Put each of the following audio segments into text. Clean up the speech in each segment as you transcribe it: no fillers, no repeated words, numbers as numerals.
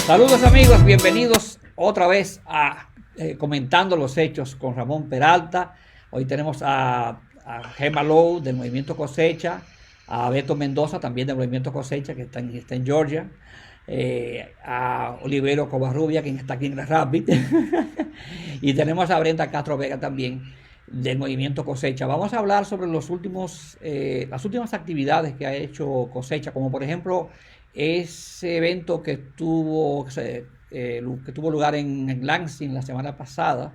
Saludos amigos, bienvenidos otra vez a Comentando los Hechos con Ramón Peralta. Hoy tenemos a Gemma Lowe del Movimiento Cosecha, a Beto Mendoza también del Movimiento Cosecha que está en Georgia, a Olivero Covarrubia quien está aquí en la Rapid y tenemos a Brenda Castro Vega también del Movimiento Cosecha. Vamos a hablar sobre las últimas actividades que ha hecho Cosecha, como por ejemplo ese evento que tuvo lugar en Lansing la semana pasada,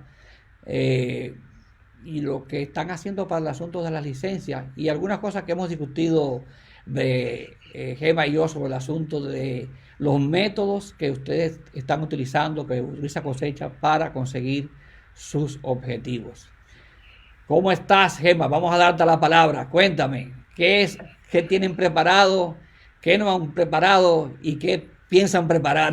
y lo que están haciendo para el asunto de las licencias y algunas cosas que hemos discutido de Gema y yo sobre el asunto de los métodos que ustedes están utilizando, que utiliza Cosecha para conseguir sus objetivos. ¿Cómo estás, Gema? Vamos a darte la palabra. Cuéntame, ¿qué tienen preparado, qué no han preparado y qué piensan preparar?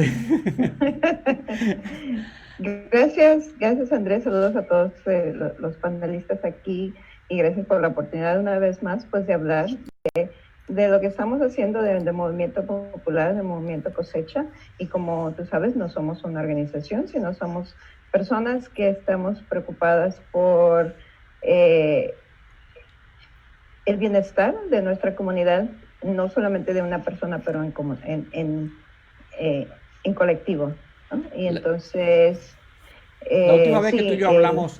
Gracias Andrés, saludos a todos los panelistas aquí y gracias por la oportunidad una vez más pues de hablar de lo que estamos haciendo de Movimiento Popular, de Movimiento Cosecha, y como tú sabes no somos una organización, sino somos personas que estamos preocupadas por el bienestar de nuestra comunidad, no solamente de una persona, pero en colectivo, ¿no? Y entonces... La última vez que tú y yo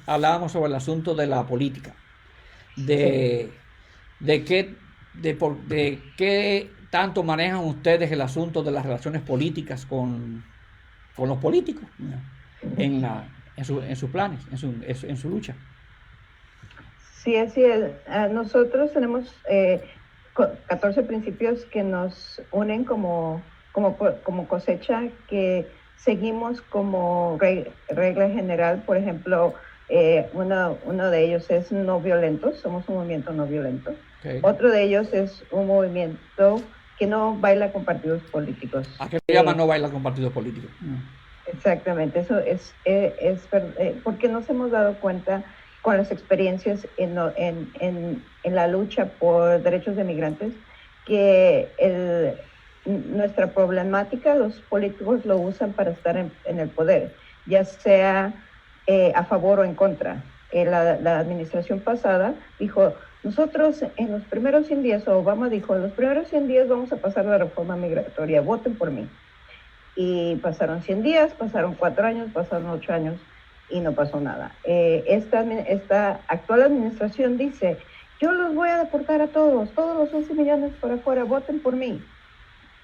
hablábamos sobre el asunto de la política, de, sí. de qué tanto manejan ustedes el asunto de las relaciones políticas con los políticos, ¿no? en sus planes, en su lucha. Sí, así es. Nosotros tenemos 14 principios que nos unen como Cosecha, que seguimos como regla general. Por ejemplo, uno de ellos es no violentos, somos un movimiento no violento. Okay. Otro de ellos es un movimiento que no baila con partidos políticos. ¿A qué se llama no baila con partidos políticos? Exactamente, eso es porque nos hemos dado cuenta con las experiencias en la lucha por derechos de migrantes, que nuestra problemática, los políticos lo usan para estar en el poder, ya sea a favor o en contra. La administración pasada dijo, nosotros en los primeros 100 días, o Obama dijo, en los primeros 100 días vamos a pasar la reforma migratoria, voten por mí. Y pasaron 100 días, pasaron 4 años, pasaron 8 años, y no pasó nada. Esta actual administración dice, yo los voy a deportar a todos los 11 millones por afuera, voten por mí.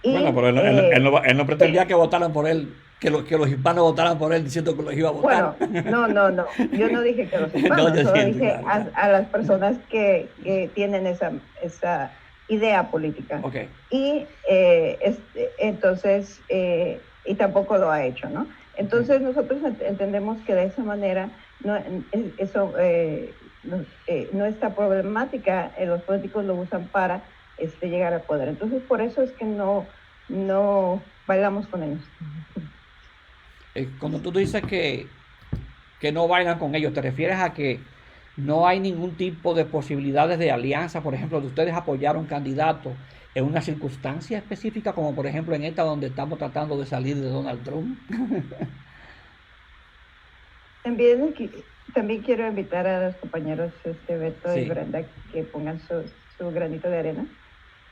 Y, bueno, pero él no pretendía que votaran por él, que los hispanos votaran por él diciendo que los iba a votar. Bueno, no, yo no dije que los hispanos, no, solo dije claro. A las personas que tienen esa idea política. Okay. Y entonces, y tampoco lo ha hecho, ¿no? Entonces nosotros entendemos que de esa manera nuestra problemática, los políticos lo usan para llegar al poder. Entonces por eso es que no bailamos con ellos. Cuando tú dices que no bailan con ellos, ¿te refieres a que no hay ningún tipo de posibilidades de alianza? Por ejemplo, de ustedes apoyar a un candidato en una circunstancia específica, como por ejemplo en esta donde estamos tratando de salir de Donald Trump. También quiero invitar a los compañeros Beto sí. y Brenda que pongan su granito de arena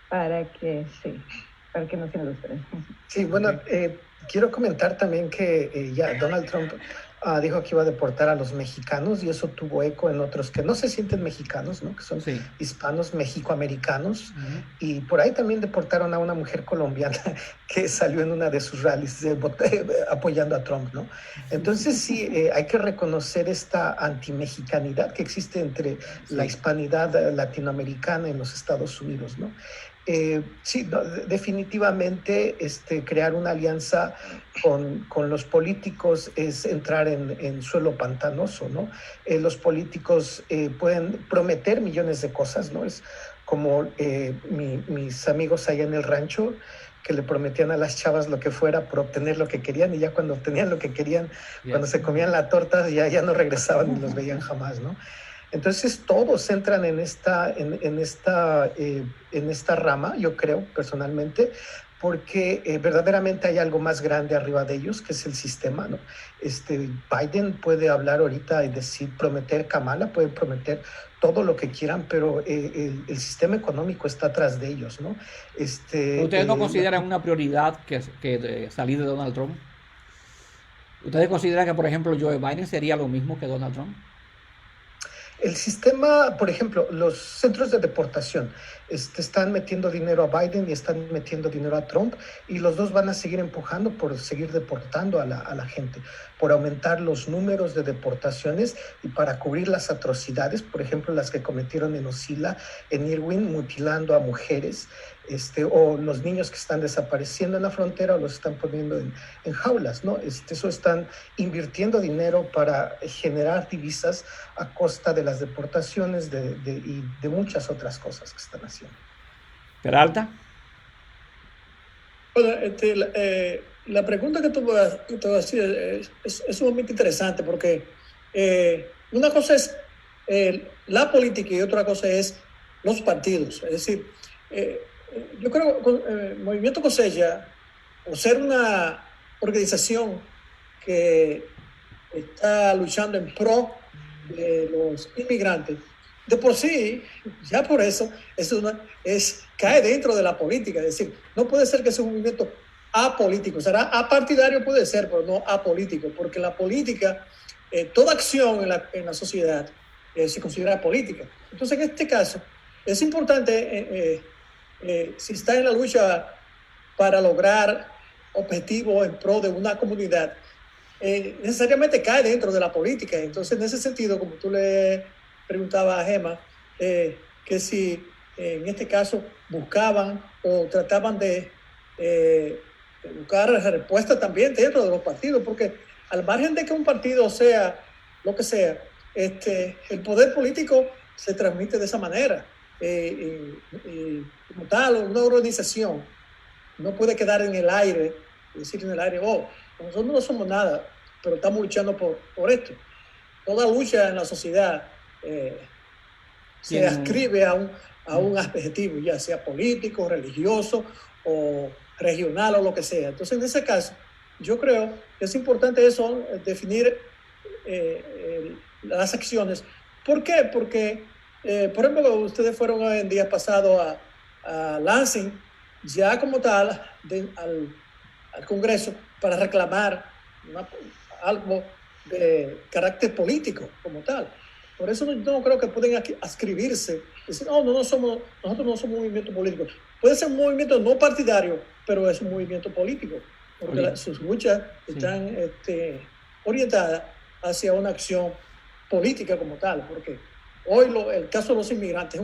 para que no se ilustren. Sí, bueno, quiero comentar también que ya Donald Trump dijo que iba a deportar a los mexicanos y eso tuvo eco en otros que no se sienten mexicanos, ¿no? Que son sí. hispanos mexicoamericanos. Y por ahí también deportaron a una mujer colombiana que salió en una de sus rallies apoyando a Trump, ¿no? Entonces sí, hay que reconocer esta antimexicanidad que existe entre la hispanidad latinoamericana en los Estados Unidos, ¿no? Sí, no, definitivamente crear una alianza con los políticos es entrar en suelo pantanoso, ¿no? Los políticos pueden prometer millones de cosas, ¿no? Es como mis amigos allá en el rancho que le prometían a las chavas lo que fuera por obtener lo que querían y ya cuando obtenían lo que querían, cuando se comían la torta ya no regresaban ni los veían jamás, ¿no? Entonces todos entran en esta rama, yo creo personalmente, porque verdaderamente hay algo más grande arriba de ellos, que es el sistema, ¿no? Biden puede hablar ahorita y decir, prometer Kamala, pueden prometer todo lo que quieran, pero el sistema económico está atrás de ellos, ¿no? ¿Ustedes no consideran una prioridad que salir de Donald Trump? ¿Ustedes consideran que, por ejemplo, Joe Biden sería lo mismo que Donald Trump? El sistema, por ejemplo, los centros de deportación están metiendo dinero a Biden y están metiendo dinero a Trump, y los dos van a seguir empujando por seguir deportando a la gente, por aumentar los números de deportaciones y para cubrir las atrocidades, por ejemplo, las que cometieron en Ocila, en Irwin, mutilando a mujeres, o los niños que están desapareciendo en la frontera o los están poniendo en jaulas, ¿no? Eso están invirtiendo dinero para generar divisas a costa de las deportaciones y de muchas otras cosas que están haciendo. Peralta. Bueno, la pregunta que te voy a decir es sumamente interesante, porque una cosa es la política y otra cosa es los partidos. Es decir, yo creo que el Movimiento Cosecha, por ser una organización que está luchando en pro de los inmigrantes, de por sí, ya por eso, cae dentro de la política. Es decir, no puede ser que sea un movimiento apolítico. Será apartidario, puede ser, pero no apolítico, porque la política, toda acción en la sociedad se considera política. Entonces, en este caso, es importante, si está en la lucha para lograr objetivos en pro de una comunidad, necesariamente cae dentro de la política. Entonces, en ese sentido, como tú le preguntabas a Gemma, que si en este caso buscaban o trataban de buscar respuesta también dentro de los partidos, porque al margen de que un partido sea lo que sea, el poder político se transmite de esa manera. Como tal, una organización no puede quedar en el aire, decir en el aire, nosotros no somos nada, pero estamos luchando por esto. Toda lucha en la sociedad se ascribe a un adjetivo, ya sea político, religioso o regional o lo que sea. Entonces, en ese caso, yo creo que es importante eso, definir las acciones. ¿Por qué? Porque, por ejemplo, ustedes fueron en días pasados a Lansing, ya como tal, al Congreso, para reclamar algo de carácter político como tal. Por eso no creo que pueden ascribirse, decir, nosotros no somos un movimiento político. Puede ser un movimiento no partidario, pero es un movimiento político, porque sus luchas están orientadas hacia una acción política como tal, porque hoy el caso de los inmigrantes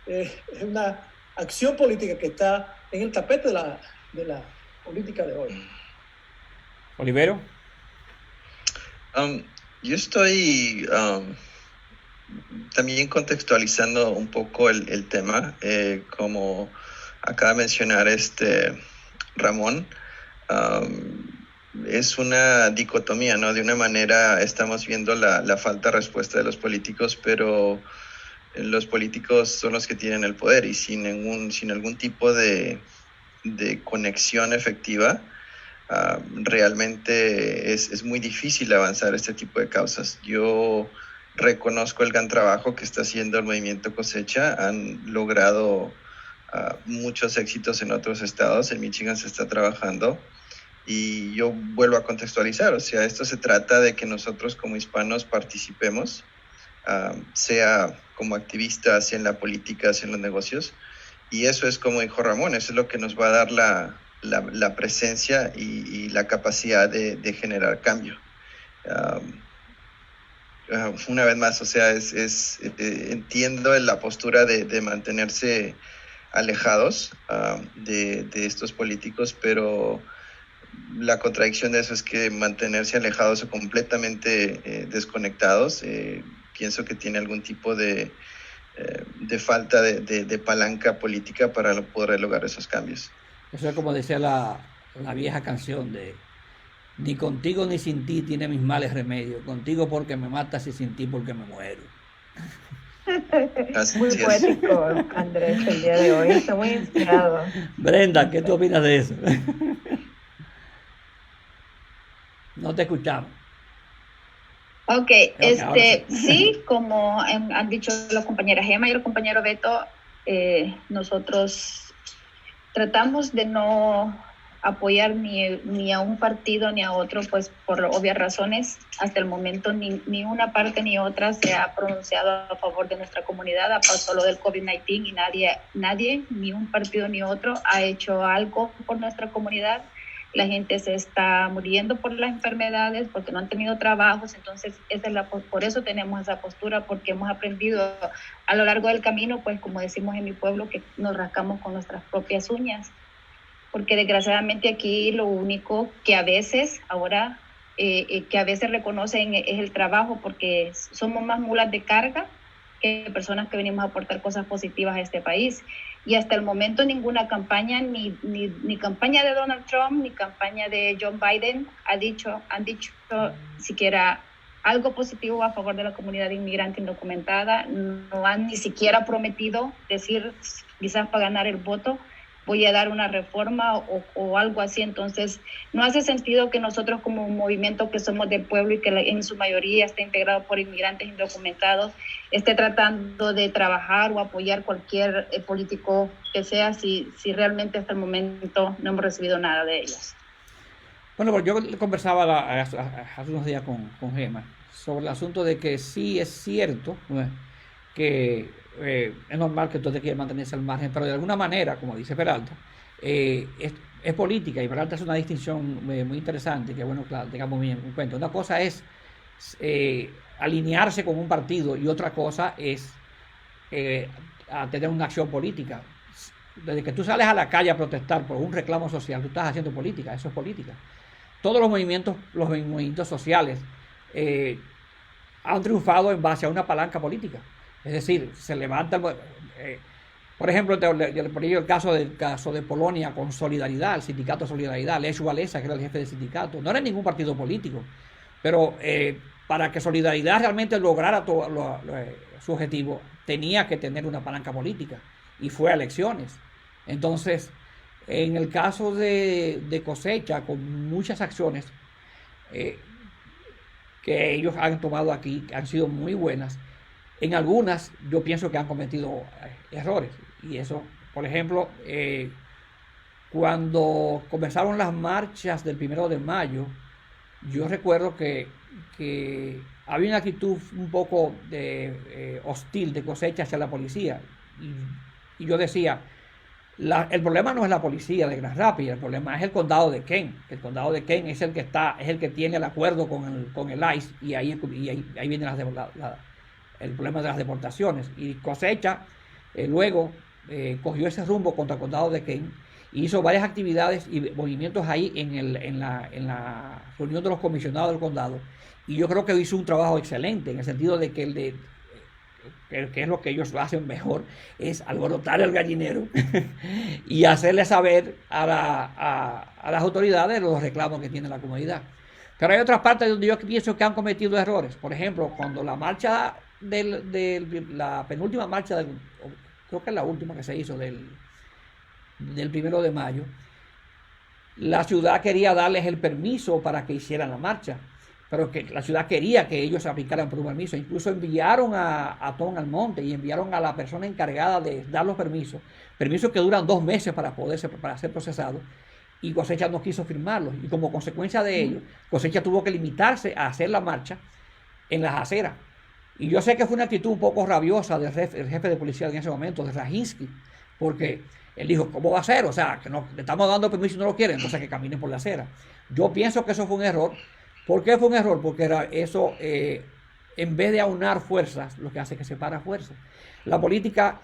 es una acción política que está en el tapete de la política de hoy. Olivero. Yo estoy también contextualizando un poco el tema, como acaba de mencionar Ramón. Es una dicotomía, ¿no? De una manera estamos viendo la falta de respuesta de los políticos, pero los políticos son los que tienen el poder, y sin algún tipo de conexión efectiva, realmente es muy difícil avanzar este tipo de causas. Yo reconozco el gran trabajo que está haciendo el Movimiento Cosecha. Han logrado muchos éxitos en otros estados. En Michigan se está trabajando. Y yo vuelvo a contextualizar, o sea, esto se trata de que nosotros como hispanos participemos, sea como activistas, sea en la política, sea en los negocios. Y eso es, como dijo Ramón, eso es lo que nos va a dar la presencia y la capacidad de generar cambio. Una vez más, o sea, entiendo la postura de mantenerse alejados de estos políticos, pero la contradicción de eso es que mantenerse alejados o completamente desconectados, pienso que tiene algún tipo de falta de palanca política para poder lograr esos cambios. Eso es como decía la vieja canción de ni contigo ni sin ti tiene mis males remedio, contigo porque me matas y sin ti porque me muero. Así Muy es. poético, Andrés, el día de hoy. Está muy inspirado. Brenda, ¿qué tú opinas de eso? No te escuchamos. Ok, Ahora sí. sí, como han dicho la compañera Gema y el compañero Beto, nosotros tratamos de no apoyar ni a un partido ni a otro, pues por obvias razones. Hasta el momento ni una parte ni otra se ha pronunciado a favor de nuestra comunidad. Pasó lo del COVID-19 y nadie, ni un partido ni otro, ha hecho algo por nuestra comunidad. La gente se está muriendo por las enfermedades, porque no han tenido trabajos, entonces por eso tenemos esa postura, porque hemos aprendido a lo largo del camino, pues como decimos en mi pueblo, que nos rascamos con nuestras propias uñas, porque desgraciadamente aquí lo único que a veces reconocen es el trabajo, porque somos más mulas de carga que personas que venimos a aportar cosas positivas a este país. Y hasta el momento ninguna campaña, ni campaña de Donald Trump, ni campaña de Joe Biden han dicho siquiera algo positivo a favor de la comunidad inmigrante indocumentada. No han ni siquiera prometido decir, quizás para ganar el voto, voy a dar una reforma o algo así. Entonces, no hace sentido que nosotros como un movimiento que somos del pueblo y que en su mayoría está integrado por inmigrantes indocumentados, esté tratando de trabajar o apoyar cualquier político que sea, si realmente hasta el momento no hemos recibido nada de ellos. Bueno, pues yo conversaba hace unos días con Gema sobre el asunto de que sí es cierto, ¿no?, que es normal que tú te quieras mantenerse al margen, pero de alguna manera, como dice Peralta, es política, y Peralta es una distinción muy interesante, que bueno, claro, tengamos bien en cuenta. Una cosa es alinearse con un partido y otra cosa es a tener una acción política. Desde que tú sales a la calle a protestar por un reclamo social, tú estás haciendo política, eso es política. Todos los movimientos sociales han triunfado en base a una palanca política. Es decir, se levanta, por ejemplo, yo ponía el caso de Polonia con Solidaridad, el sindicato Solidaridad, Lech Walesa, que era el jefe del sindicato. No era ningún partido político, pero para que Solidaridad realmente lograra su objetivo, tenía que tener una palanca política, y fue a elecciones. Entonces, en el caso de Cosecha, con muchas acciones que ellos han tomado aquí, que han sido muy buenas, en algunas yo pienso que han cometido errores. Y eso, por ejemplo, cuando comenzaron las marchas del 1 de mayo, yo recuerdo que había una actitud un poco hostil de Cosecha hacia la policía. Y yo decía, el problema no es la policía de Grand Rapids, el problema es el condado de Kent. El condado de Kent es el que tiene el acuerdo con el ICE, y ahí viene el problema de las deportaciones. Y Cosecha luego cogió ese rumbo contra el condado de Kent y hizo varias actividades y movimientos ahí en la reunión de los comisionados del condado, y yo creo que hizo un trabajo excelente, en el sentido de que que es lo que ellos hacen mejor, es alborotar el gallinero y hacerle saber a las autoridades los reclamos que tiene la comunidad. Pero hay otras partes donde yo pienso que han cometido errores. Por ejemplo, cuando la marcha la penúltima marcha, creo que es la última que se hizo del 1 de mayo, la ciudad quería darles el permiso para que hicieran la marcha, pero que la ciudad quería que ellos aplicaran por un permiso. Incluso enviaron a Tom Almonte y enviaron a la persona encargada de dar los permisos que duran 2 meses para ser procesados, y Cosecha no quiso firmarlos, y como consecuencia de ello, Cosecha tuvo que limitarse a hacer la marcha en las aceras. Y yo sé que fue una actitud un poco rabiosa del jefe de policía en ese momento, de Rajinsky, porque él dijo, ¿cómo va a ser? O sea, que no, le estamos dando permiso y no lo quieren, entonces que caminen por la acera. Yo pienso que eso fue un error. ¿Por qué fue un error? Porque eso, en vez de aunar fuerzas, lo que hace es que separa fuerzas. En política,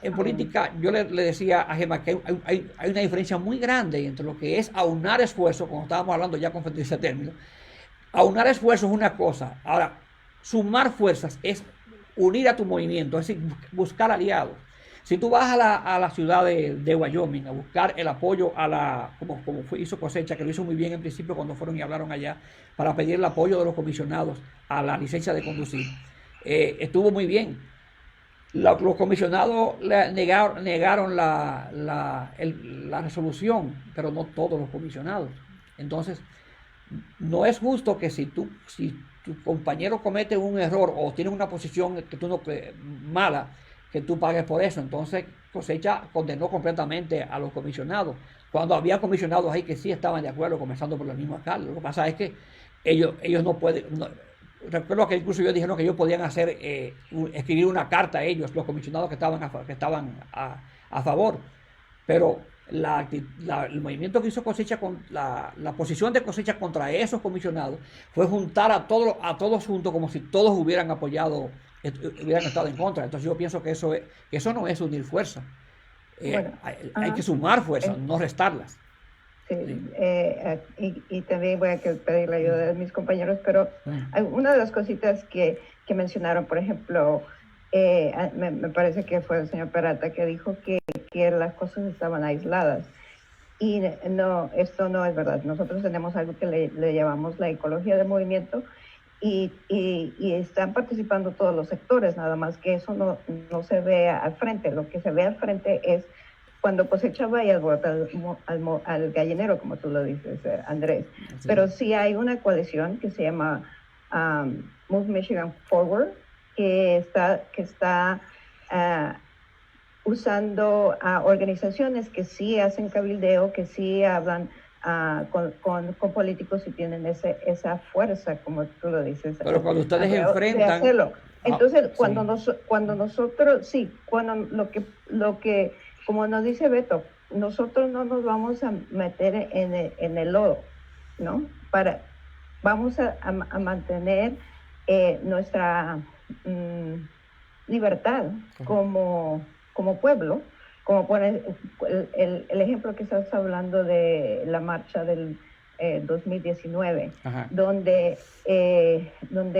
yo le decía a Gemma que hay una diferencia muy grande entre lo que es aunar esfuerzos, como estábamos hablando ya con ese término. Aunar esfuerzos es una cosa. Ahora, sumar fuerzas es unir a tu movimiento, es decir, buscar aliados. Si tú vas a la ciudad de Wyoming a buscar el apoyo como hizo Cosecha, que lo hizo muy bien en principio cuando fueron y hablaron allá, para pedir el apoyo de los comisionados a la licencia de conducir, estuvo muy bien. los comisionados negaron la resolución, pero no todos los comisionados. Entonces, no es justo que si tu compañero comete un error o tiene una posición que tú no mala, que tú pagues por eso. Entonces, Cosecha condenó completamente a los comisionados, cuando había comisionados ahí que sí estaban de acuerdo, comenzando por el mismo alcalde. Lo que pasa es que ellos no pueden... recuerdo que incluso ellos dijeron que ellos podían escribir una carta a ellos, los comisionados que estaban a favor, pero el movimiento que hizo Cosecha, la posición de Cosecha contra esos comisionados fue juntar a todos juntos, como si todos hubieran estado en contra. Entonces yo pienso que eso no es unir fuerzas. Hay que sumar fuerzas, no restarlas. Sí, y también voy a pedir la ayuda de mis compañeros, pero hay una de las cositas que mencionaron, por ejemplo, me parece que fue el señor Peralta que dijo que las cosas estaban aisladas. Y no, esto no es verdad. Nosotros tenemos algo que le llamamos la ecología del movimiento y están participando todos los sectores, nada más que eso no se ve al frente. Lo que se ve al frente es cuando Cosecha vaya al gallinero, como tú lo dices, Andrés. Sí. Pero sí hay una coalición que se llama Move Michigan Forward, que está usando organizaciones que sí hacen cabildeo, que sí hablan con políticos y tienen esa fuerza, como tú lo dices. Pero cuando ustedes enfrentan... Entonces, cuando nosotros, sí, cuando lo que, como nos dice Beto, nosotros no nos vamos a meter en el lodo, ¿no? Vamos a mantener nuestra libertad como pueblo, como por el ejemplo que estás hablando de la marcha del 2019, donde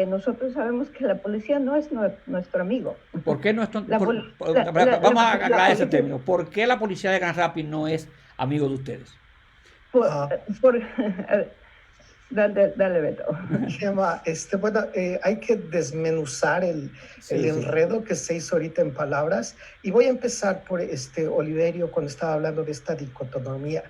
nosotros sabemos que la policía no es nuestro amigo. ¿Por qué no es vamos a aclarar ese término? ¿Por qué la policía de Grand Rapids no es amigo de ustedes? Dale, Beto. Bueno, hay que desmenuzar el enredo que se hizo ahorita en palabras, y voy a empezar por Oliverio, cuando estaba hablando de esta dicotomía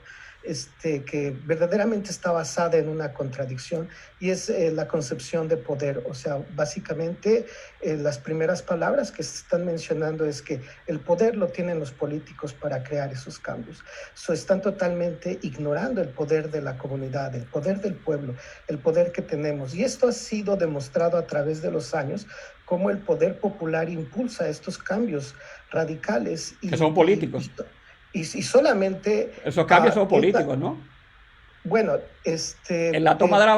que verdaderamente está basada en una contradicción, y es la concepción de poder. O sea, básicamente las primeras palabras que se están mencionando es que el poder lo tienen los políticos para crear esos cambios. Están totalmente ignorando el poder de la comunidad, el poder del pueblo, el poder que tenemos. Y esto ha sido demostrado a través de los años, cómo el poder popular impulsa estos cambios radicales. Que son políticos. Y solamente... Esos cambios son políticos, ¿no? Bueno, en la toma de la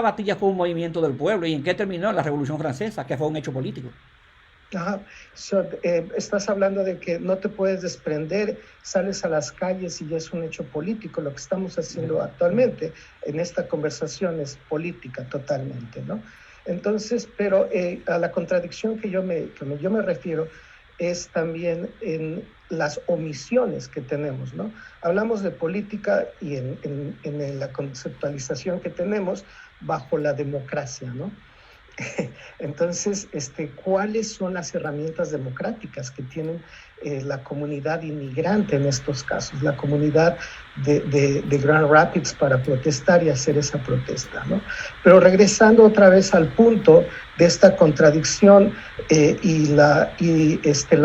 Bastilla fue un movimiento del pueblo. ¿Y en qué terminó? La Revolución Francesa, que fue un hecho político. Estás hablando de que no te puedes desprender, sales a las calles y ya es un hecho político. Lo que estamos haciendo actualmente en esta conversación es política totalmente, ¿no? Entonces, pero a la contradicción que yo me refiero es también en las omisiones que tenemos, ¿no? Hablamos de política y en la conceptualización que tenemos bajo la democracia, ¿no? Entonces, ¿cuáles son las herramientas democráticas que tienen la comunidad inmigrante en estos casos, la comunidad de Grand Rapids para protestar y hacer esa protesta, ¿no? Pero regresando otra vez al punto de esta contradicción y la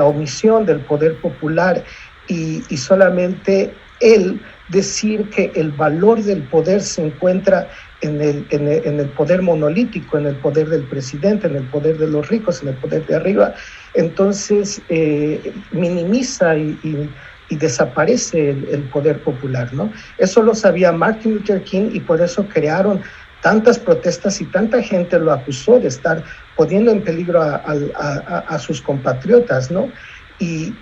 omisión del poder popular y solamente el decir que el valor del poder se encuentra en el poder monolítico, en el poder del presidente, en el poder de los ricos, en el poder de arriba, entonces minimiza y desaparece el poder popular, ¿no? Eso lo sabía Martin Luther King y por eso crearon tantas protestas y tanta gente lo acusó de estar poniendo en peligro a sus compatriotas, ¿no? Y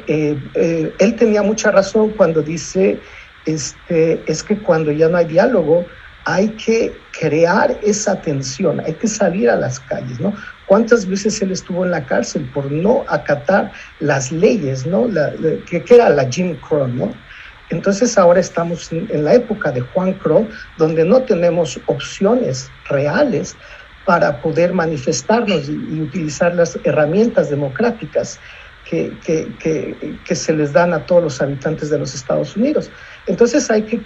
él tenía mucha razón cuando dice, es que cuando ya no hay diálogo, hay que crear esa tensión, hay que salir a las calles, ¿no? ¿Cuántas veces él estuvo en la cárcel por no acatar las leyes, ¿no? Que era la Jim Crow, ¿no? Entonces ahora estamos en la época de Juan Crow, donde no tenemos opciones reales para poder manifestarnos y utilizar las herramientas democráticas que se les dan a todos los habitantes de los Estados Unidos. Entonces hay que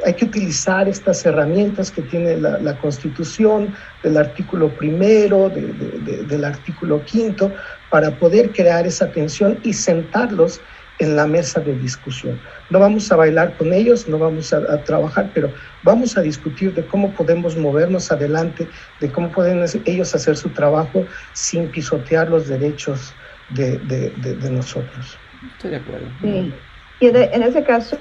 hay que utilizar estas herramientas que tiene la Constitución, del artículo 1, del artículo 5, para poder crear esa tensión y sentarlos en la mesa de discusión. No vamos a bailar con ellos, no vamos a trabajar, pero vamos a discutir de cómo podemos movernos adelante, de cómo pueden ellos hacer su trabajo sin pisotear los derechos de nosotros. Estoy de acuerdo. Sí. Y en ese caso,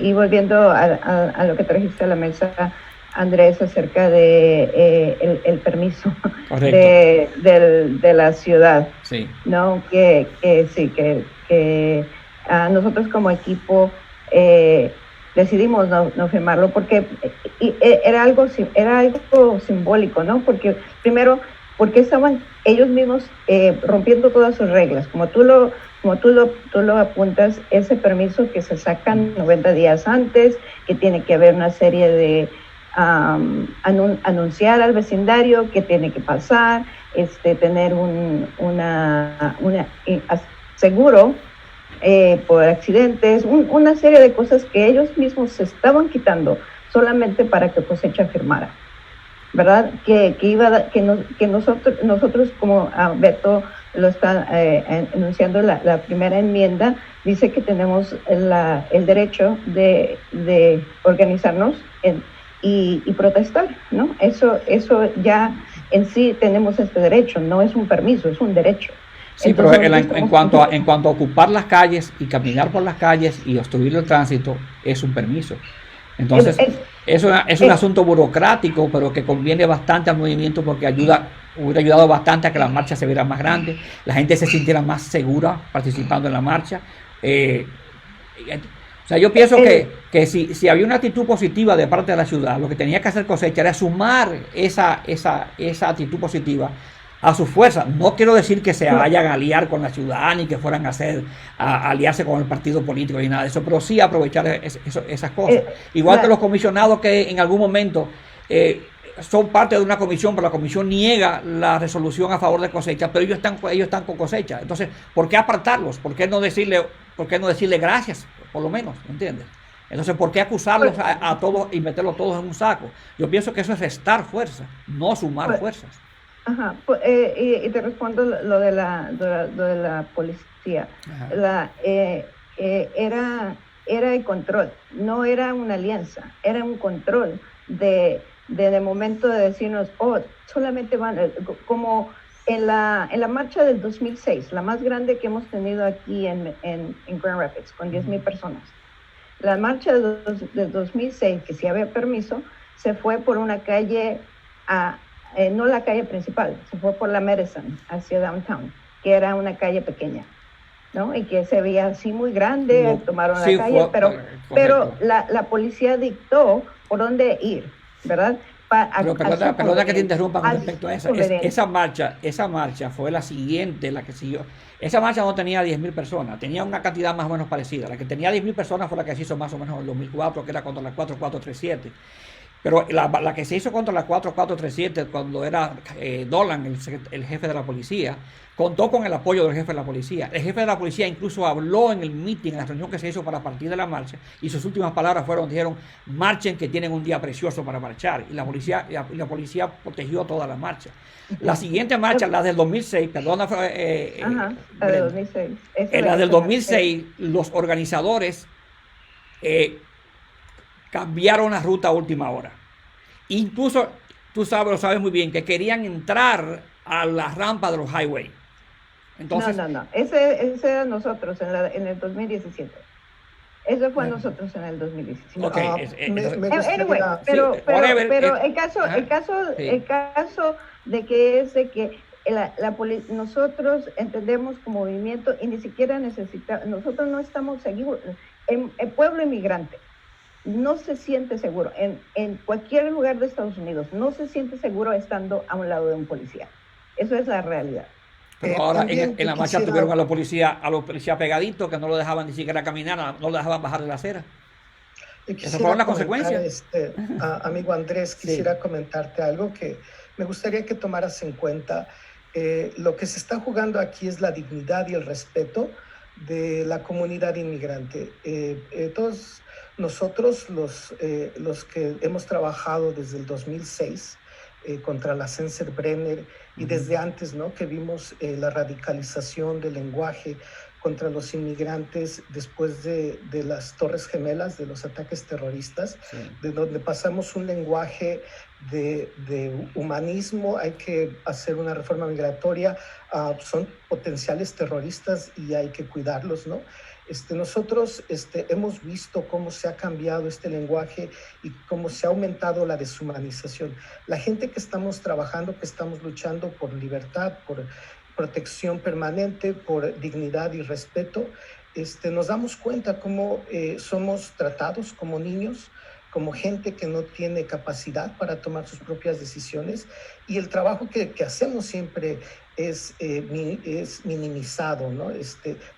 y volviendo a lo que trajiste a la mesa, Andrés, acerca de el permiso de la ciudad, sí, ¿no? Que nosotros como equipo decidimos no firmarlo porque era algo simbólico, ¿no? Porque primero, porque estaban ellos mismos rompiendo todas sus reglas, como tú lo apuntas, ese permiso que se sacan 90 días antes, que tiene que haber una serie de anunciar al vecindario que tiene que pasar, tener un seguro por accidentes, una serie de cosas que ellos mismos se estaban quitando solamente para que Cosecha firmara, ¿verdad? Que nosotros como Beto lo está enunciando la primera enmienda, dice que tenemos el derecho de organizarnos y protestar, ¿no? Eso ya en sí tenemos este derecho, no es un permiso, es un derecho. Sí, entonces, pero en cuanto a ocupar las calles y caminar por las calles y obstruir el tránsito, es un permiso. Entonces, es un asunto burocrático, pero que conviene bastante al movimiento porque hubiera ayudado bastante a que la marcha se viera más grande, la gente se sintiera más segura participando en la marcha. O sea, yo pienso que si había una actitud positiva de parte de la ciudad, lo que tenía que hacer Cosecha era sumar esa actitud positiva a sus fuerzas. No quiero decir que se vayan a aliar con la ciudad ni que fueran a aliarse con el partido político ni nada de eso, pero sí aprovechar esas cosas. Igual que los comisionados que en algún momento son parte de una comisión, pero la comisión niega la resolución a favor de Cosecha, pero ellos están con Cosecha. Entonces, ¿por qué apartarlos? ¿Por qué no decirle gracias, por lo menos? ¿Entiendes? Entonces, ¿por qué acusarlos a todos y meterlos todos en un saco? Yo pienso que eso es restar fuerzas, no sumar fuerzas. Ajá, y te respondo lo de la policía. Era el control, no era una alianza, era un control de momento de decirnos, solamente van, como en la marcha del 2006, la más grande que hemos tenido aquí en Grand Rapids, con 10,000 personas. La marcha del 2006, que sí había permiso, se fue por una calle no la calle principal, se fue por la Madison hacia downtown, que era una calle pequeña, ¿no? Y que se veía así muy grande, tomaron la calle, pero la policía dictó por dónde ir, ¿verdad? Pero perdona que te interrumpa con respecto a eso. Esa marcha fue la siguiente, la que siguió. Esa marcha no tenía 10,000 personas, tenía una cantidad más o menos parecida. La que tenía 10,000 personas fue la que se hizo más o menos en el 2004, que era contra la 4437. Pero la que se hizo contra la 4437, cuando era Dolan, el jefe de la policía, contó con el apoyo del jefe de la policía. El jefe de la policía incluso habló en el meeting, en la reunión que se hizo para partir de la marcha, y sus últimas palabras dijeron, marchen que tienen un día precioso para marchar. Y la policía protegió toda la marcha. La siguiente marcha, la del 2006, perdona. La del 2006. En la del 2006, los organizadores cambiaron la ruta a última hora. Incluso, tú lo sabes muy bien, que querían entrar a la rampa de los highways. Entonces, no. Ese era nosotros en el 2017. Eso fue nosotros en el 2017. Okay, pero el caso de que nosotros entendemos como movimiento y ni siquiera nosotros no estamos seguros. El pueblo inmigrante no se siente seguro en cualquier lugar de Estados Unidos, no se siente seguro estando a un lado de un policía. Eso es la realidad. Pero ahora en la marcha tuvieron a los policías pegaditos, que no lo dejaban ni siquiera caminar, no lo dejaban bajar de la acera. Esas fueron las consecuencias. Amigo Andrés, quisiera comentarte algo que me gustaría que tomaras en cuenta. Lo que se está jugando aquí es la dignidad y el respeto de la comunidad inmigrante. Todos nosotros, los que hemos trabajado desde el 2006 contra la Sensenbrenner y desde antes, ¿no?, que vimos la radicalización del lenguaje contra los inmigrantes después de las Torres Gemelas, de los ataques terroristas, de donde pasamos un lenguaje de humanismo, hay que hacer una reforma migratoria, son potenciales terroristas y hay que cuidarlos, ¿no? Nosotros hemos visto cómo se ha cambiado este lenguaje y cómo se ha aumentado la deshumanización. La gente que estamos trabajando, que estamos luchando por libertad, por protección permanente, por dignidad y respeto, nos damos cuenta cómo somos tratados como niños, como gente que no tiene capacidad para tomar sus propias decisiones, y el trabajo que hacemos siempre es minimizado, ¿no?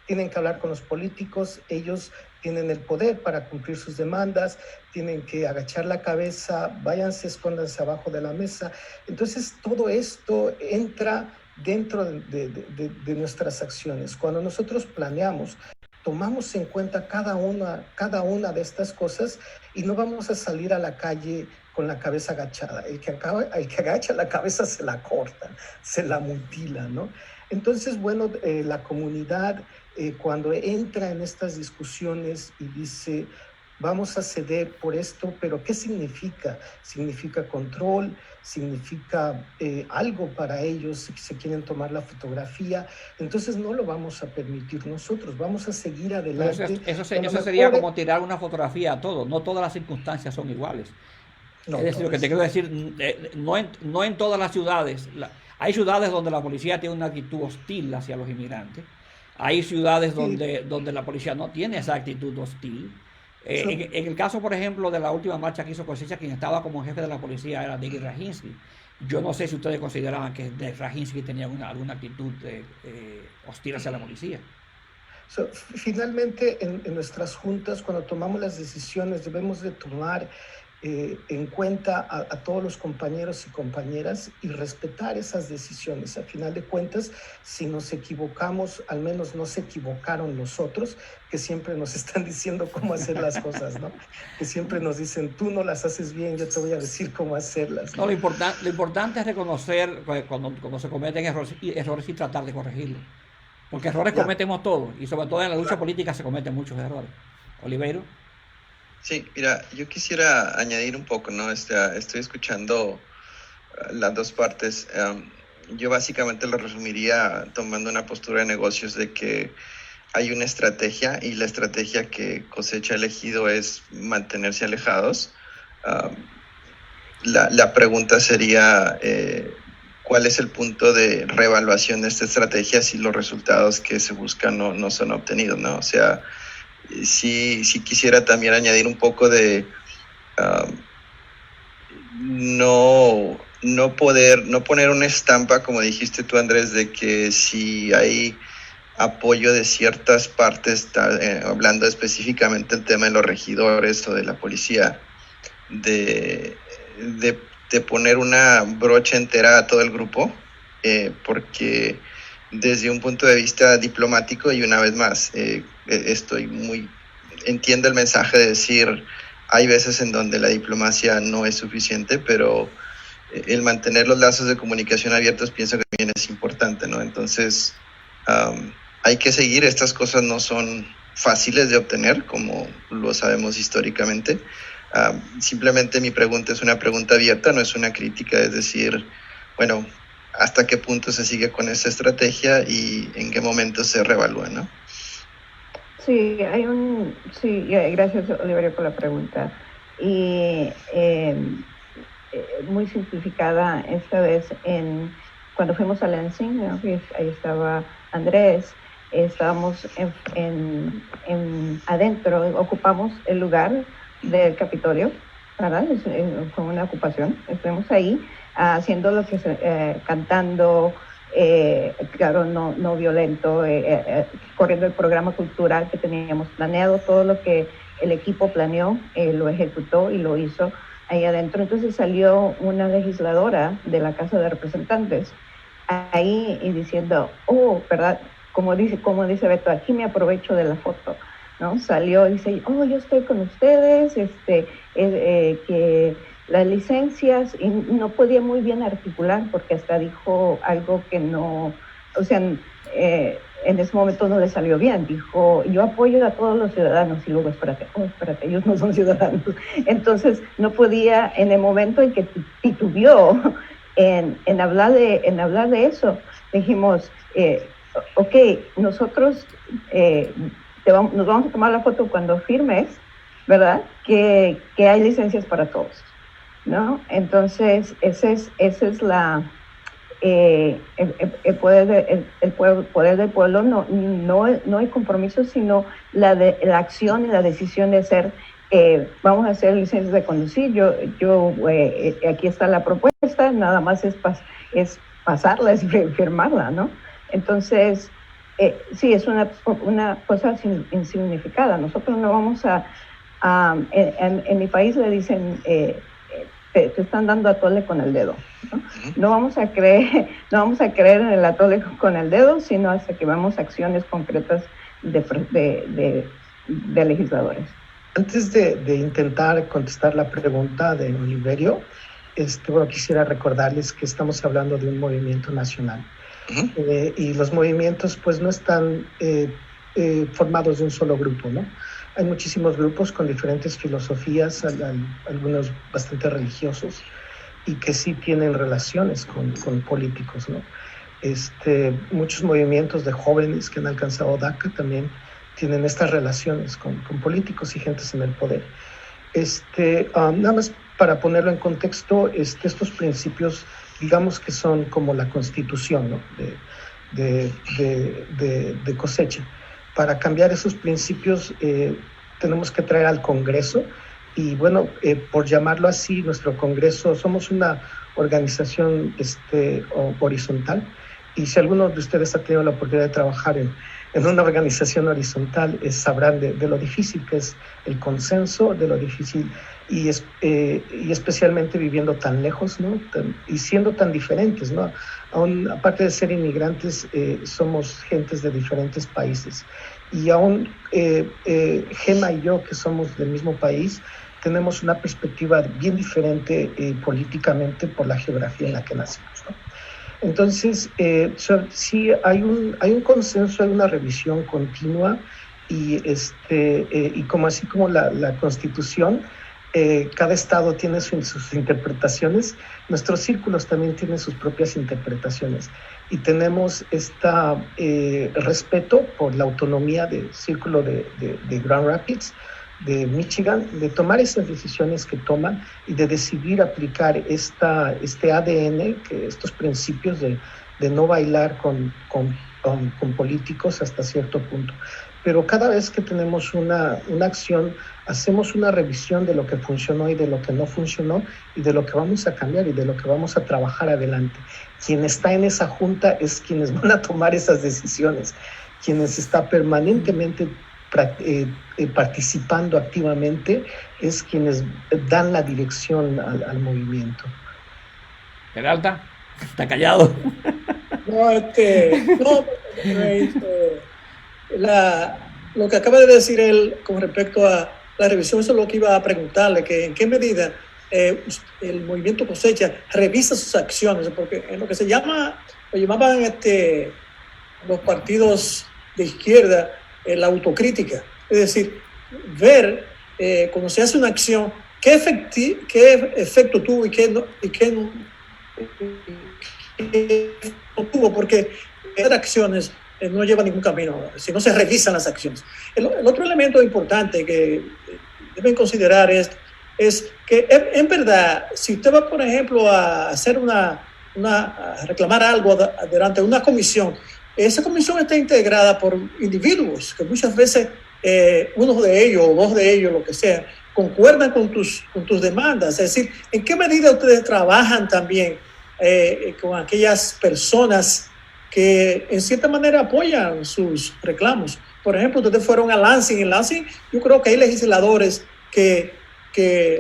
Tienen que hablar con los políticos, ellos tienen el poder para cumplir sus demandas, tienen que agachar la cabeza, váyanse, escóndanse abajo de la mesa. Entonces todo esto entra dentro de nuestras acciones. Cuando nosotros planeamos, tomamos en cuenta cada una de estas cosas y no vamos a salir a la calle con la cabeza agachada. El que agacha la cabeza se la corta, se la mutila, ¿no? Entonces, bueno, la comunidad cuando entra en estas discusiones y dice, vamos a ceder por esto, pero ¿qué significa? Significa control, significa algo para ellos, si se quieren tomar la fotografía, entonces no lo vamos a permitir nosotros, vamos a seguir adelante. Eso sería como tirar una fotografía a todos, no todas las circunstancias son iguales. No, es decir, lo que te quiero decir, no en todas las ciudades, hay ciudades donde la policía tiene una actitud hostil hacia los inmigrantes, hay ciudades donde la policía no tiene esa actitud hostil. En el caso, por ejemplo, de la última marcha que hizo Cosecha, quien estaba como jefe de la policía era David Rajinsky. Yo no sé si ustedes consideraban que Rajinsky tenía alguna actitud hostil hacia la policía. Finalmente, en nuestras juntas, cuando tomamos las decisiones, debemos de tomar en cuenta a todos los compañeros y compañeras y respetar esas decisiones. Al final de cuentas, si nos equivocamos, al menos no se equivocaron los otros, que siempre nos están diciendo cómo hacer las cosas, ¿no? Que siempre nos dicen, tú no las haces bien, yo te voy a decir cómo hacerlas, ¿no? Lo importante es reconocer cuando se cometen errores y tratar de corregirlos. Porque errores cometemos todos, y sobre todo en la lucha política se cometen muchos errores. Oliveiro. Sí, mira, yo quisiera añadir un poco, ¿no? Estoy escuchando las dos partes. Yo básicamente lo resumiría tomando una postura de negocios de que hay una estrategia y la estrategia que Cosecha ha elegido es mantenerse alejados. La pregunta sería, ¿cuál es el punto de reevaluación de esta estrategia si los resultados que se buscan no son obtenidos, ¿no? O sea, sí quisiera también añadir un poco de no poner una estampa, como dijiste tú, Andrés, de que si hay apoyo de ciertas partes, hablando específicamente del tema de los regidores o de la policía, de poner una brocha entera a todo el grupo, porque desde un punto de vista diplomático, y una vez más, entiendo el mensaje de decir, hay veces en donde la diplomacia no es suficiente, pero el mantener los lazos de comunicación abiertos pienso que también es importante, ¿no? Entonces, hay que seguir, estas cosas no son fáciles de obtener, como lo sabemos históricamente. Simplemente mi pregunta es una pregunta abierta, no es una crítica, es decir, bueno, ¿hasta qué punto se sigue con esta estrategia y en qué momento se reevalúa, ¿no? Sí, gracias, Oliverio, por la pregunta. Y muy simplificada esta vez, cuando fuimos a Lansing, ¿no? Ahí estaba Andrés, estábamos adentro, ocupamos el lugar del Capitolio, ¿verdad? Fue una ocupación, estuvimos ahí haciendo lo que cantando, claro, no violento, corriendo el programa cultural que teníamos planeado, todo lo que el equipo planeó, lo ejecutó y lo hizo ahí adentro. Entonces salió una legisladora de la Casa de Representantes ahí y diciendo, oh, ¿verdad? Como dice Beto, aquí me aprovecho de la foto, ¿no? Salió y dice, oh, yo estoy con ustedes, que las licencias, y no podía muy bien articular porque hasta dijo algo que no, o sea, en ese momento no le salió bien. Dijo, yo apoyo a todos los ciudadanos, y luego, espérate, ellos no son ciudadanos. Entonces, no podía, en el momento en que titubeó en hablar de eso, dijimos, ok, nosotros nos vamos a tomar la foto cuando firmes, ¿verdad? Que hay licencias para todos, ¿no? Entonces, esa es la... el poder del pueblo, no hay compromiso, sino la acción y la decisión de hacer, vamos a hacer licencias de conducir. Aquí está la propuesta, nada más es pasarla, es firmarla, ¿no? Entonces, sí, es una cosa insignificada. Nosotros no vamos en mi país le dicen, te están dando atole con el dedo, ¿no? No vamos a creer en el atole con el dedo, sino hasta que veamos acciones concretas de legisladores. Antes de intentar contestar la pregunta de Oliverio, quisiera recordarles que estamos hablando de un movimiento nacional. Y los movimientos pues no están formados de un solo grupo, ¿no? Hay muchísimos grupos con diferentes filosofías, algunos bastante religiosos, y que sí tienen relaciones con políticos, ¿no? Muchos movimientos de jóvenes que han alcanzado DACA también tienen estas relaciones con políticos y gentes en el poder. Nada más para ponerlo en contexto, estos principios, digamos que son como la Constitución, ¿no? de Cosecha. Para cambiar esos principios tenemos que traer al Congreso y bueno, por llamarlo así, nuestro Congreso, somos una organización horizontal, y si alguno de ustedes ha tenido la oportunidad de trabajar en una organización horizontal, sabrán de lo difícil que es el consenso, de lo difícil y especialmente viviendo tan lejos, ¿no? Y siendo tan diferentes, ¿no? Aún, aparte de ser inmigrantes, somos gentes de diferentes países. Y aún Gema y yo, que somos del mismo país, tenemos una perspectiva bien diferente políticamente por la geografía en la que nacimos, ¿no? Entonces, sí hay un consenso, hay una revisión continua y como así como la Constitución, cada estado tiene sus interpretaciones, nuestros círculos también tienen sus propias interpretaciones y tenemos respeto por la autonomía del círculo de Grand Rapids, de Michigan, de tomar esas decisiones que toman y de decidir aplicar este ADN, estos principios de no bailar con políticos hasta cierto punto. Pero cada vez que tenemos una acción, hacemos una revisión de lo que funcionó y de lo que no funcionó y de lo que vamos a cambiar y de lo que vamos a trabajar adelante. Quien está en esa junta es quienes van a tomar esas decisiones, quienes está permanentemente participando activamente, es quienes dan la dirección al movimiento. Peralta, está callado. Lo que acaba de decir él con respecto a la revisión, eso es lo que iba a preguntarle, que en qué medida el movimiento Cosecha revisa sus acciones, porque en lo que lo llamaban los partidos de izquierda, la autocrítica, es decir, ver cuando se hace una acción qué efecto tuvo y qué no tuvo, porque hacer acciones no lleva ningún camino si no se revisan las acciones. El otro elemento importante que deben considerar es que en verdad, si usted va, por ejemplo, a hacer a reclamar algo delante de una comisión, esa comisión está integrada por individuos que muchas veces uno de ellos o dos de ellos, lo que sea, concuerdan con tus demandas. Es decir, ¿en qué medida ustedes trabajan también con aquellas personas que en cierta manera apoyan sus reclamos. Por ejemplo, ustedes fueron a Lansing. En Lansing yo creo que hay legisladores que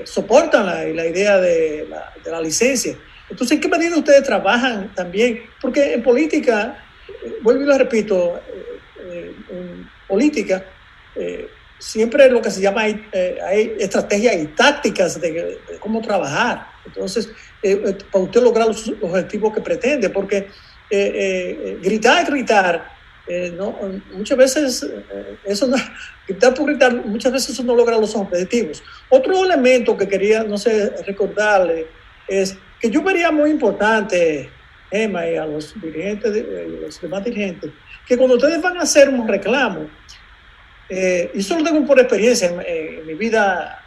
soportan la idea de la licencia. Entonces, ¿en qué medida ustedes trabajan también? Porque en política, vuelvo y lo repito, en política siempre lo que se llama hay estrategias y tácticas de cómo trabajar. Entonces, para usted lograr los objetivos que pretende, porque gritar, no, muchas veces eso no, gritar por gritar, muchas veces eso no logra los objetivos. Otro elemento que quería, no sé, recordarle es que yo vería muy importante, Emma, y a los dirigentes, los demás dirigentes, que cuando ustedes van a hacer un reclamo, y eso lo tengo por experiencia en mi vida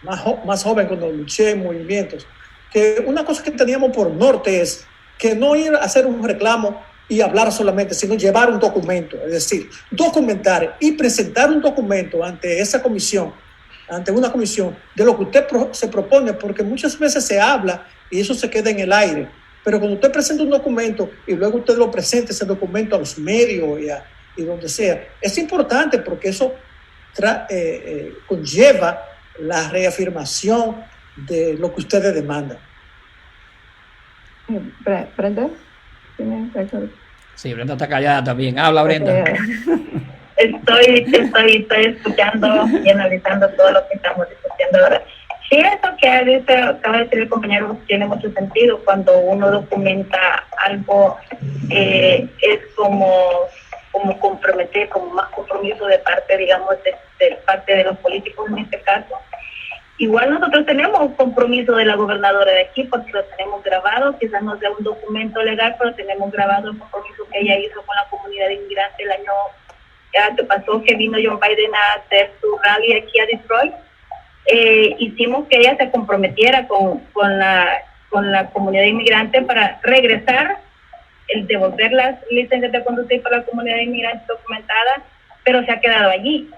más joven, cuando luché en movimientos, que una cosa que teníamos por norte es que no ir a hacer un reclamo y hablar solamente, sino llevar un documento, es decir, documentar y presentar un documento ante esa comisión, ante una comisión, de lo que usted se propone, porque muchas veces se habla y eso se queda en el aire, pero cuando usted presenta un documento y luego usted lo presenta ese documento a los medios y donde sea, es importante porque eso conlleva la reafirmación de lo que ustedes demandan. Brenda. Sí, Brenda está callada también. Habla, Brenda. Estoy escuchando y analizando todo lo que estamos discutiendo ahora. Sí, eso que acaba de decir el compañero tiene mucho sentido. Cuando uno documenta algo, es como comprometer, como más compromiso de parte, digamos, de parte de los políticos en este caso. Igual nosotros tenemos un compromiso de la gobernadora de aquí porque lo tenemos grabado, quizás no sea un documento legal, pero tenemos grabado el compromiso que ella hizo con la comunidad inmigrante el año que pasó, que vino John Biden a hacer su rally aquí a Detroit. Hicimos que ella se comprometiera con la comunidad inmigrante para regresar, el devolver las licencias de conducir para la comunidad inmigrante documentada, pero se ha quedado allí.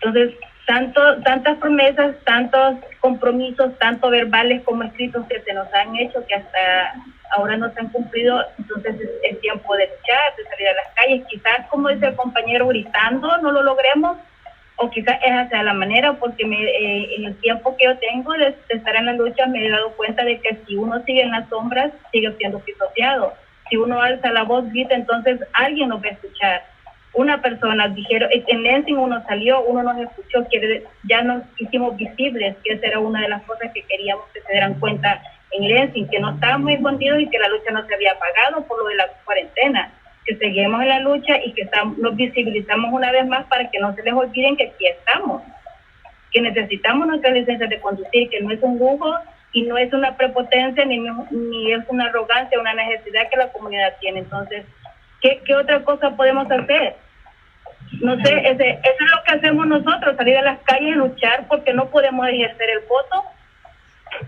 Entonces, tantas promesas, tantos compromisos, tanto verbales como escritos que se nos han hecho que hasta ahora no se han cumplido. Entonces es tiempo de luchar, de salir a las calles. Quizás, como dice el compañero, gritando no lo logremos, o quizás es hacia la manera, porque en el tiempo que yo tengo de estar en la lucha me he dado cuenta de que si uno sigue en las sombras, sigue siendo pisoteado. Si uno alza la voz, grita, entonces alguien nos va a escuchar. Una persona dijeron, en Lansing uno salió, uno nos escuchó, ya nos hicimos visibles, que esa era una de las cosas que queríamos que se dieran cuenta en Lansing, que no estábamos escondidos y que la lucha no se había apagado por lo de la cuarentena, que seguimos en la lucha y que nos visibilizamos una vez más para que no se les olviden que aquí estamos, que necesitamos nuestras licencias de conducir, que no es un lujo y no es una prepotencia ni es una arrogancia, una necesidad que la comunidad tiene. Entonces, ¿qué otra cosa podemos hacer? No sé, eso es lo que hacemos nosotros, salir a las calles y luchar porque no podemos ejercer el voto,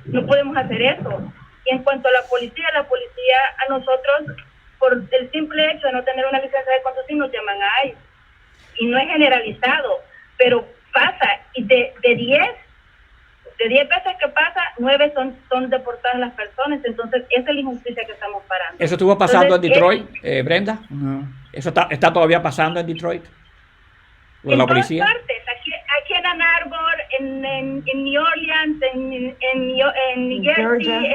no podemos hacer eso. Y en cuanto a la policía a nosotros, por el simple hecho de no tener una licencia de conducir, nos llaman a ICE. Y no es generalizado, pero pasa, y de 10 veces que pasa, 9 son deportadas las personas. Entonces esa es la injusticia que estamos parando. ¿Eso estuvo pasando en Detroit, Brenda? ¿Eso está todavía pasando en Detroit? En la todas policía? partes, aquí en Ann Arbor, en New Orleans, en New Jersey,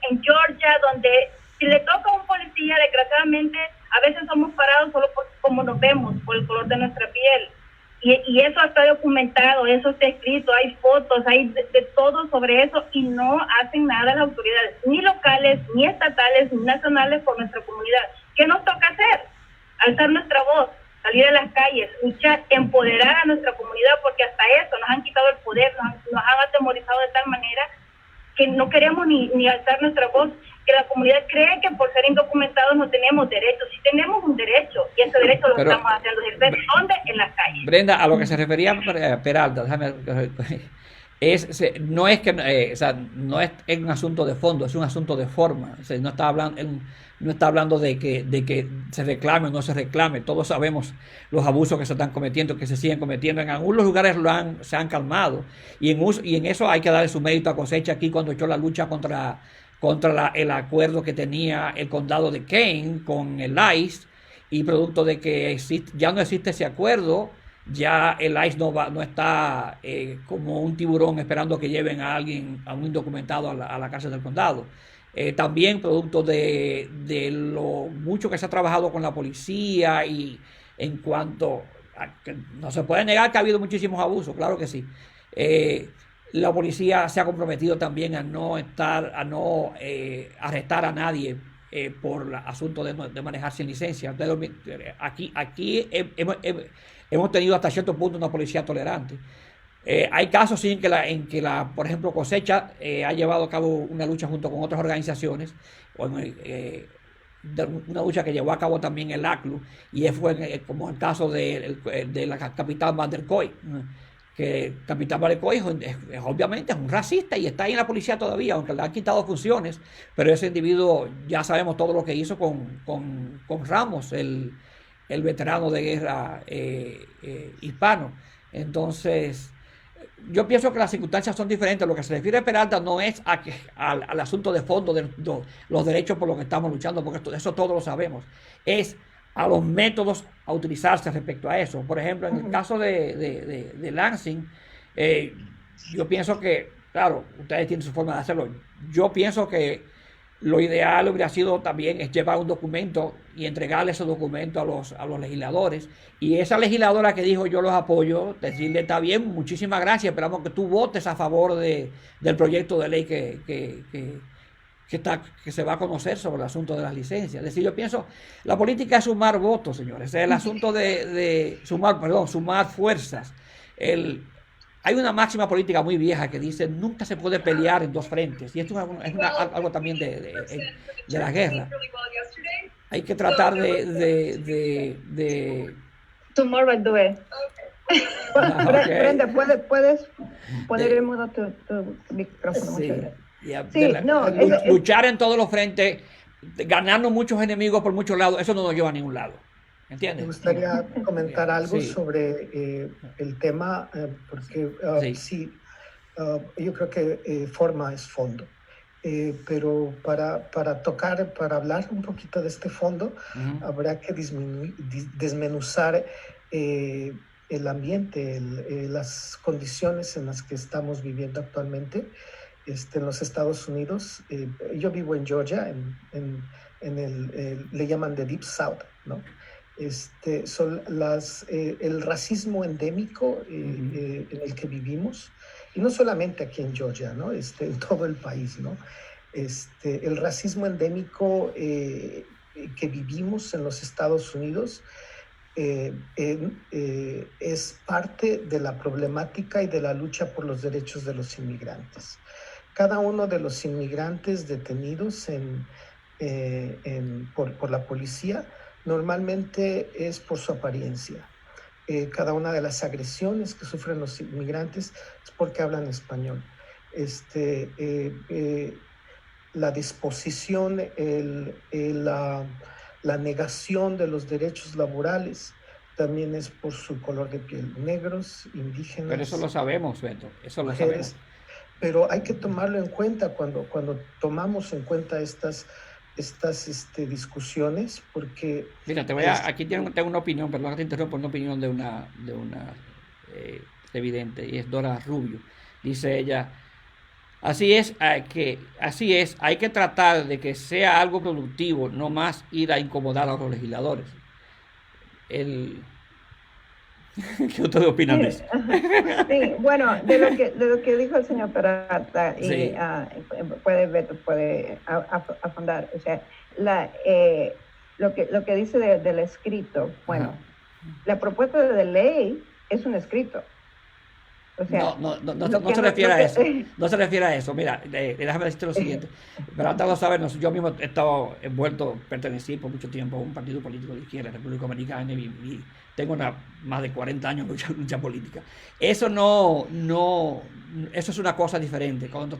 en Georgia, donde si le toca a un policía, desgraciadamente, a veces somos parados solo por cómo nos vemos, por el color de nuestra piel. Y eso está documentado, eso está escrito, hay fotos, hay de todo sobre eso, y no hacen nada las autoridades, ni locales, ni estatales, ni nacionales por nuestra comunidad. ¿Qué nos toca hacer? Alzar nuestra voz, salir a las calles, luchar, empoderar a nuestra comunidad, porque hasta eso nos han quitado el poder, nos han atemorizado de tal manera que no queremos ni alzar nuestra voz, que la comunidad cree que por ser indocumentados no tenemos derechos. Sí tenemos un derecho, y ese derecho lo estamos haciendo ejercer. ¿Dónde? En las calles. Brenda, a lo que se refería Peralta, no es un asunto de fondo, es un asunto de forma. O sea, no está hablando de que se reclame o no se reclame. Todos sabemos los abusos que se están cometiendo, que se siguen cometiendo. En algunos lugares se han calmado, y en eso hay que darle su mérito a Cosecha aquí cuando echó la lucha contra contra el acuerdo que tenía el condado de Kane con el ICE, y producto de que ya no existe ese acuerdo, ya el ICE no está como un tiburón esperando que lleven a alguien, a un indocumentado a la cárcel del condado. También producto de lo mucho que se ha trabajado con la policía, y en cuanto a que no se puede negar que ha habido muchísimos abusos, claro que sí. La policía se ha comprometido también a no arrestar a nadie por el asunto de manejar sin licencia. Aquí hemos tenido hasta cierto punto una policía tolerante. Hay casos sí en que por ejemplo, Cosecha ha llevado a cabo una lucha junto con otras organizaciones, una lucha que llevó a cabo también el ACLU, y fue como el caso de la capitán Van der Kooi, que capitán Van der Kooi obviamente es un racista y está ahí en la policía todavía, aunque le han quitado funciones, pero ese individuo ya sabemos todo lo que hizo con Ramos, el veterano de guerra hispano. Entonces, yo pienso que las circunstancias son diferentes. Lo que se refiere a Peralta no es al asunto de fondo de los derechos por los que estamos luchando, porque eso todos lo sabemos. Es a los métodos a utilizarse respecto a eso. Por ejemplo, en el caso de Lansing, yo pienso que, claro, ustedes tienen su forma de hacerlo. Yo pienso que lo ideal hubiera sido también es llevar un documento y entregarle ese documento a los legisladores. Y esa legisladora que dijo yo los apoyo, decirle está bien, muchísimas gracias, esperamos que tú votes a favor del proyecto de ley que se va a conocer sobre el asunto de las licencias. Es decir, yo pienso, la política es sumar votos, señores. Es el asunto de sumar fuerzas. Hay una máxima política muy vieja que dice nunca se puede pelear en dos frentes, y esto es algo también de la guerra. Hay que tratar de Tomorrow do it. Okay. Brenda, ¿puedes poner en mudo tu micrófono? Sí. Sí, Luchar en todos los frentes, ganarnos muchos enemigos por muchos lados, eso no nos lleva a ningún lado. ¿Entiendes? Me gustaría comentar algo Sí. sobre el tema, porque yo creo que forma es fondo. Pero para hablar un poquito de este fondo, habrá que desmenuzar el ambiente, las condiciones en las que estamos viviendo actualmente en los Estados Unidos. Yo vivo en Georgia, le llaman the Deep South, ¿no? Son el racismo endémico en el que vivimos, y no solamente aquí en Georgia, ¿no? En todo el país, ¿no? El racismo endémico que vivimos en los Estados Unidos es parte de la problemática y de la lucha por los derechos de los inmigrantes. Cada uno de los inmigrantes detenidos por la policía normalmente es por su apariencia. Cada una de las agresiones que sufren los inmigrantes es porque hablan español. La disposición, la negación de los derechos laborales también es por su color de piel, negros, indígenas. Pero eso lo sabemos, Beto, eso lo mujeres. sabemos. Pero hay que tomarlo en cuenta cuando tomamos en cuenta estas discusiones, porque... Mira, aquí tengo una opinión, perdón que te interrumpa, una opinión de una evidente, y es Dora Rubio. Dice ella, así es, hay que tratar de que sea algo productivo, no más ir a incomodar a los legisladores. ¿Qué ustedes opinan de eso? Sí, bueno, de lo que dijo el señor Peralta, y Sí. puede afondar, o sea, lo que dice del escrito, bueno, Ajá. la propuesta de ley es un escrito. O sea, no se refiere a eso. No se refiere a eso. Mira, déjame decirte lo siguiente. Peralta lo sabe, yo mismo he estado pertenecí por mucho tiempo a un partido político de izquierda, República Dominicana, y tengo más de 40 años en lucha política. Eso eso es una cosa diferente. Cuando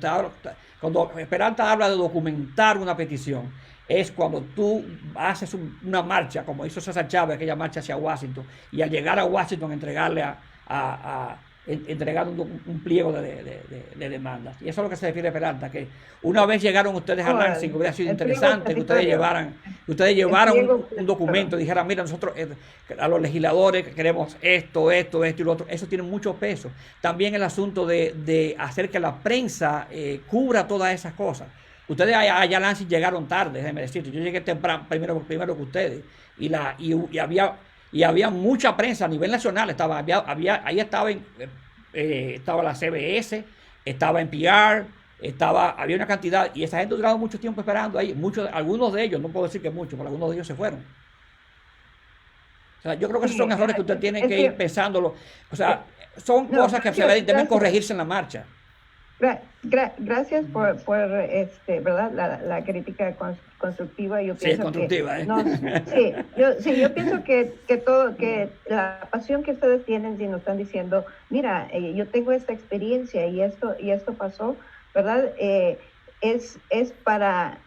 Peralta habla de documentar una petición, es cuando tú haces una marcha, como hizo César Chávez, aquella marcha hacia Washington, y al llegar a Washington entregarle a entregando un pliego de demandas. Y eso es lo que se refiere a Peralta, que una vez llegaron ustedes a Lansing, hubiera sido interesante que ustedes llevaran un documento y dijeran, mira, nosotros a los legisladores queremos esto y lo otro. Eso tiene mucho peso. También el asunto de hacer que la prensa cubra todas esas cosas. Ustedes allá a Lansing llegaron tarde, déjenme decirte. Yo llegué temprano, primero que ustedes. Y había mucha prensa a nivel nacional. Ahí estaba la CBS, estaba NPR, había una cantidad. Y esa gente ha durado mucho tiempo esperando ahí. Algunos de ellos, no puedo decir que muchos, pero algunos de ellos se fueron. O sea, yo creo que esos son errores que usted tiene que ir pensándolo. O sea, son cosas que deben corregirse en la marcha. Gracias por ¿verdad? La crítica constructiva. Yo pienso constructiva, yo pienso que la pasión que ustedes tienen, si nos están diciendo, mira, yo tengo esta experiencia y esto pasó, ¿verdad? Es para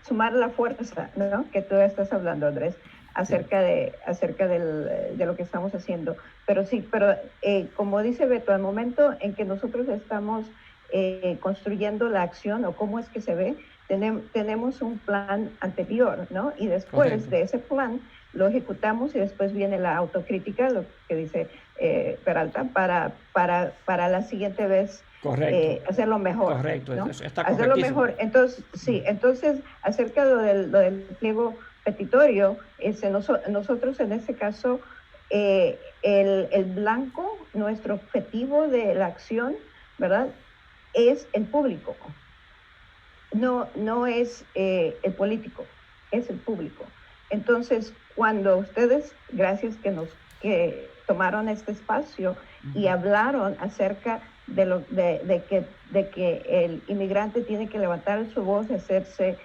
sumar la fuerza, ¿no? Que tú estás hablando, Andrés, acerca de lo que estamos haciendo. Pero como dice Beto, al momento en que nosotros estamos construyendo la acción o cómo es que se ve, tenemos un plan anterior, ¿no? Y después de ese plan lo ejecutamos y después viene la autocrítica, lo que dice Peralta, para la siguiente vez hacerlo mejor. Correcto, ¿no? está hacerlo mejor. Entonces, acerca de lo del pliego petitorio, nosotros en este caso, el blanco, nuestro objetivo de la acción, ¿verdad?, es el público, no es el político, es el público. Entonces, cuando ustedes, gracias que tomaron este espacio y hablaron acerca de que el inmigrante tiene que levantar su voz, hacerse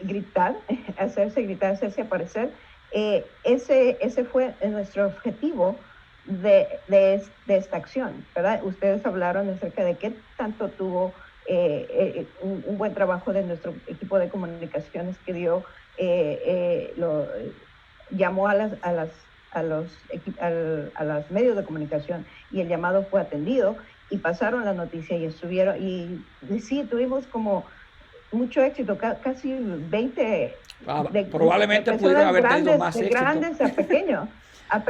gritar, hacerse aparecer, ese fue nuestro objetivo de esta acción, ¿verdad? Ustedes hablaron acerca de qué tanto tuvo un buen trabajo de nuestro equipo de comunicaciones que llamó a los medios de comunicación y el llamado fue atendido y pasaron la noticia y estuvieron, y sí, tuvimos como mucho éxito, casi 20 probablemente pudieron haber tenido más éxito. De grandes a pequeños. A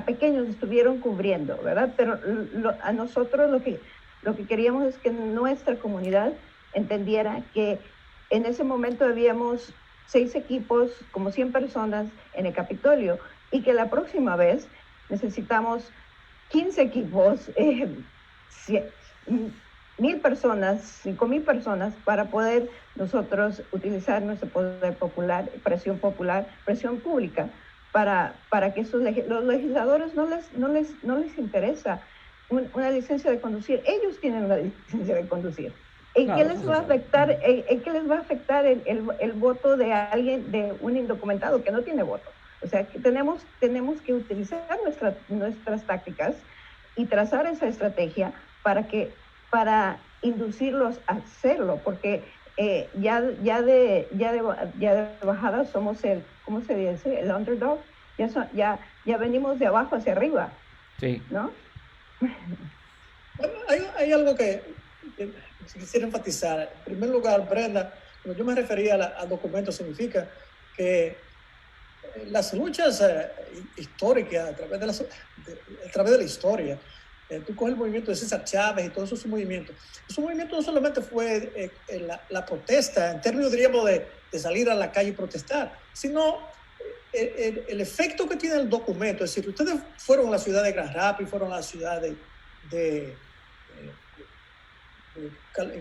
pequeños estuvieron cubriendo, ¿verdad? Pero a nosotros lo que queríamos es que nuestra comunidad entendiera que en ese momento habíamos 6 equipos, como 100 personas en el Capitolio, y que la próxima vez necesitamos 15 equipos, 1,000 personas, 5,000 personas para poder nosotros utilizar nuestro poder popular, presión pública, para que los legisladores no les interesa una licencia de conducir. Ellos tienen una licencia de conducir. ¿En qué les va a afectar el voto de alguien, de un indocumentado que no tiene voto? O sea, que tenemos que utilizar nuestras tácticas y trazar esa estrategia para inducirlos a hacerlo, porque ya de bajada somos ¿cómo se dice? El underdog. Ya venimos de abajo hacia arriba. Sí. ¿No? Hay algo que quisiera enfatizar. En primer lugar, Brenda, cuando yo me refería al documento, significa que las luchas históricas a través de la historia, tú coges el movimiento de César Chávez y todos esos movimientos. Ese movimiento no solamente fue la protesta, en términos, diríamos, de salir a la calle y protestar, sino el efecto que tiene el documento. Es decir, ustedes fueron a la ciudad de Grand Rapids, fueron a la ciudad de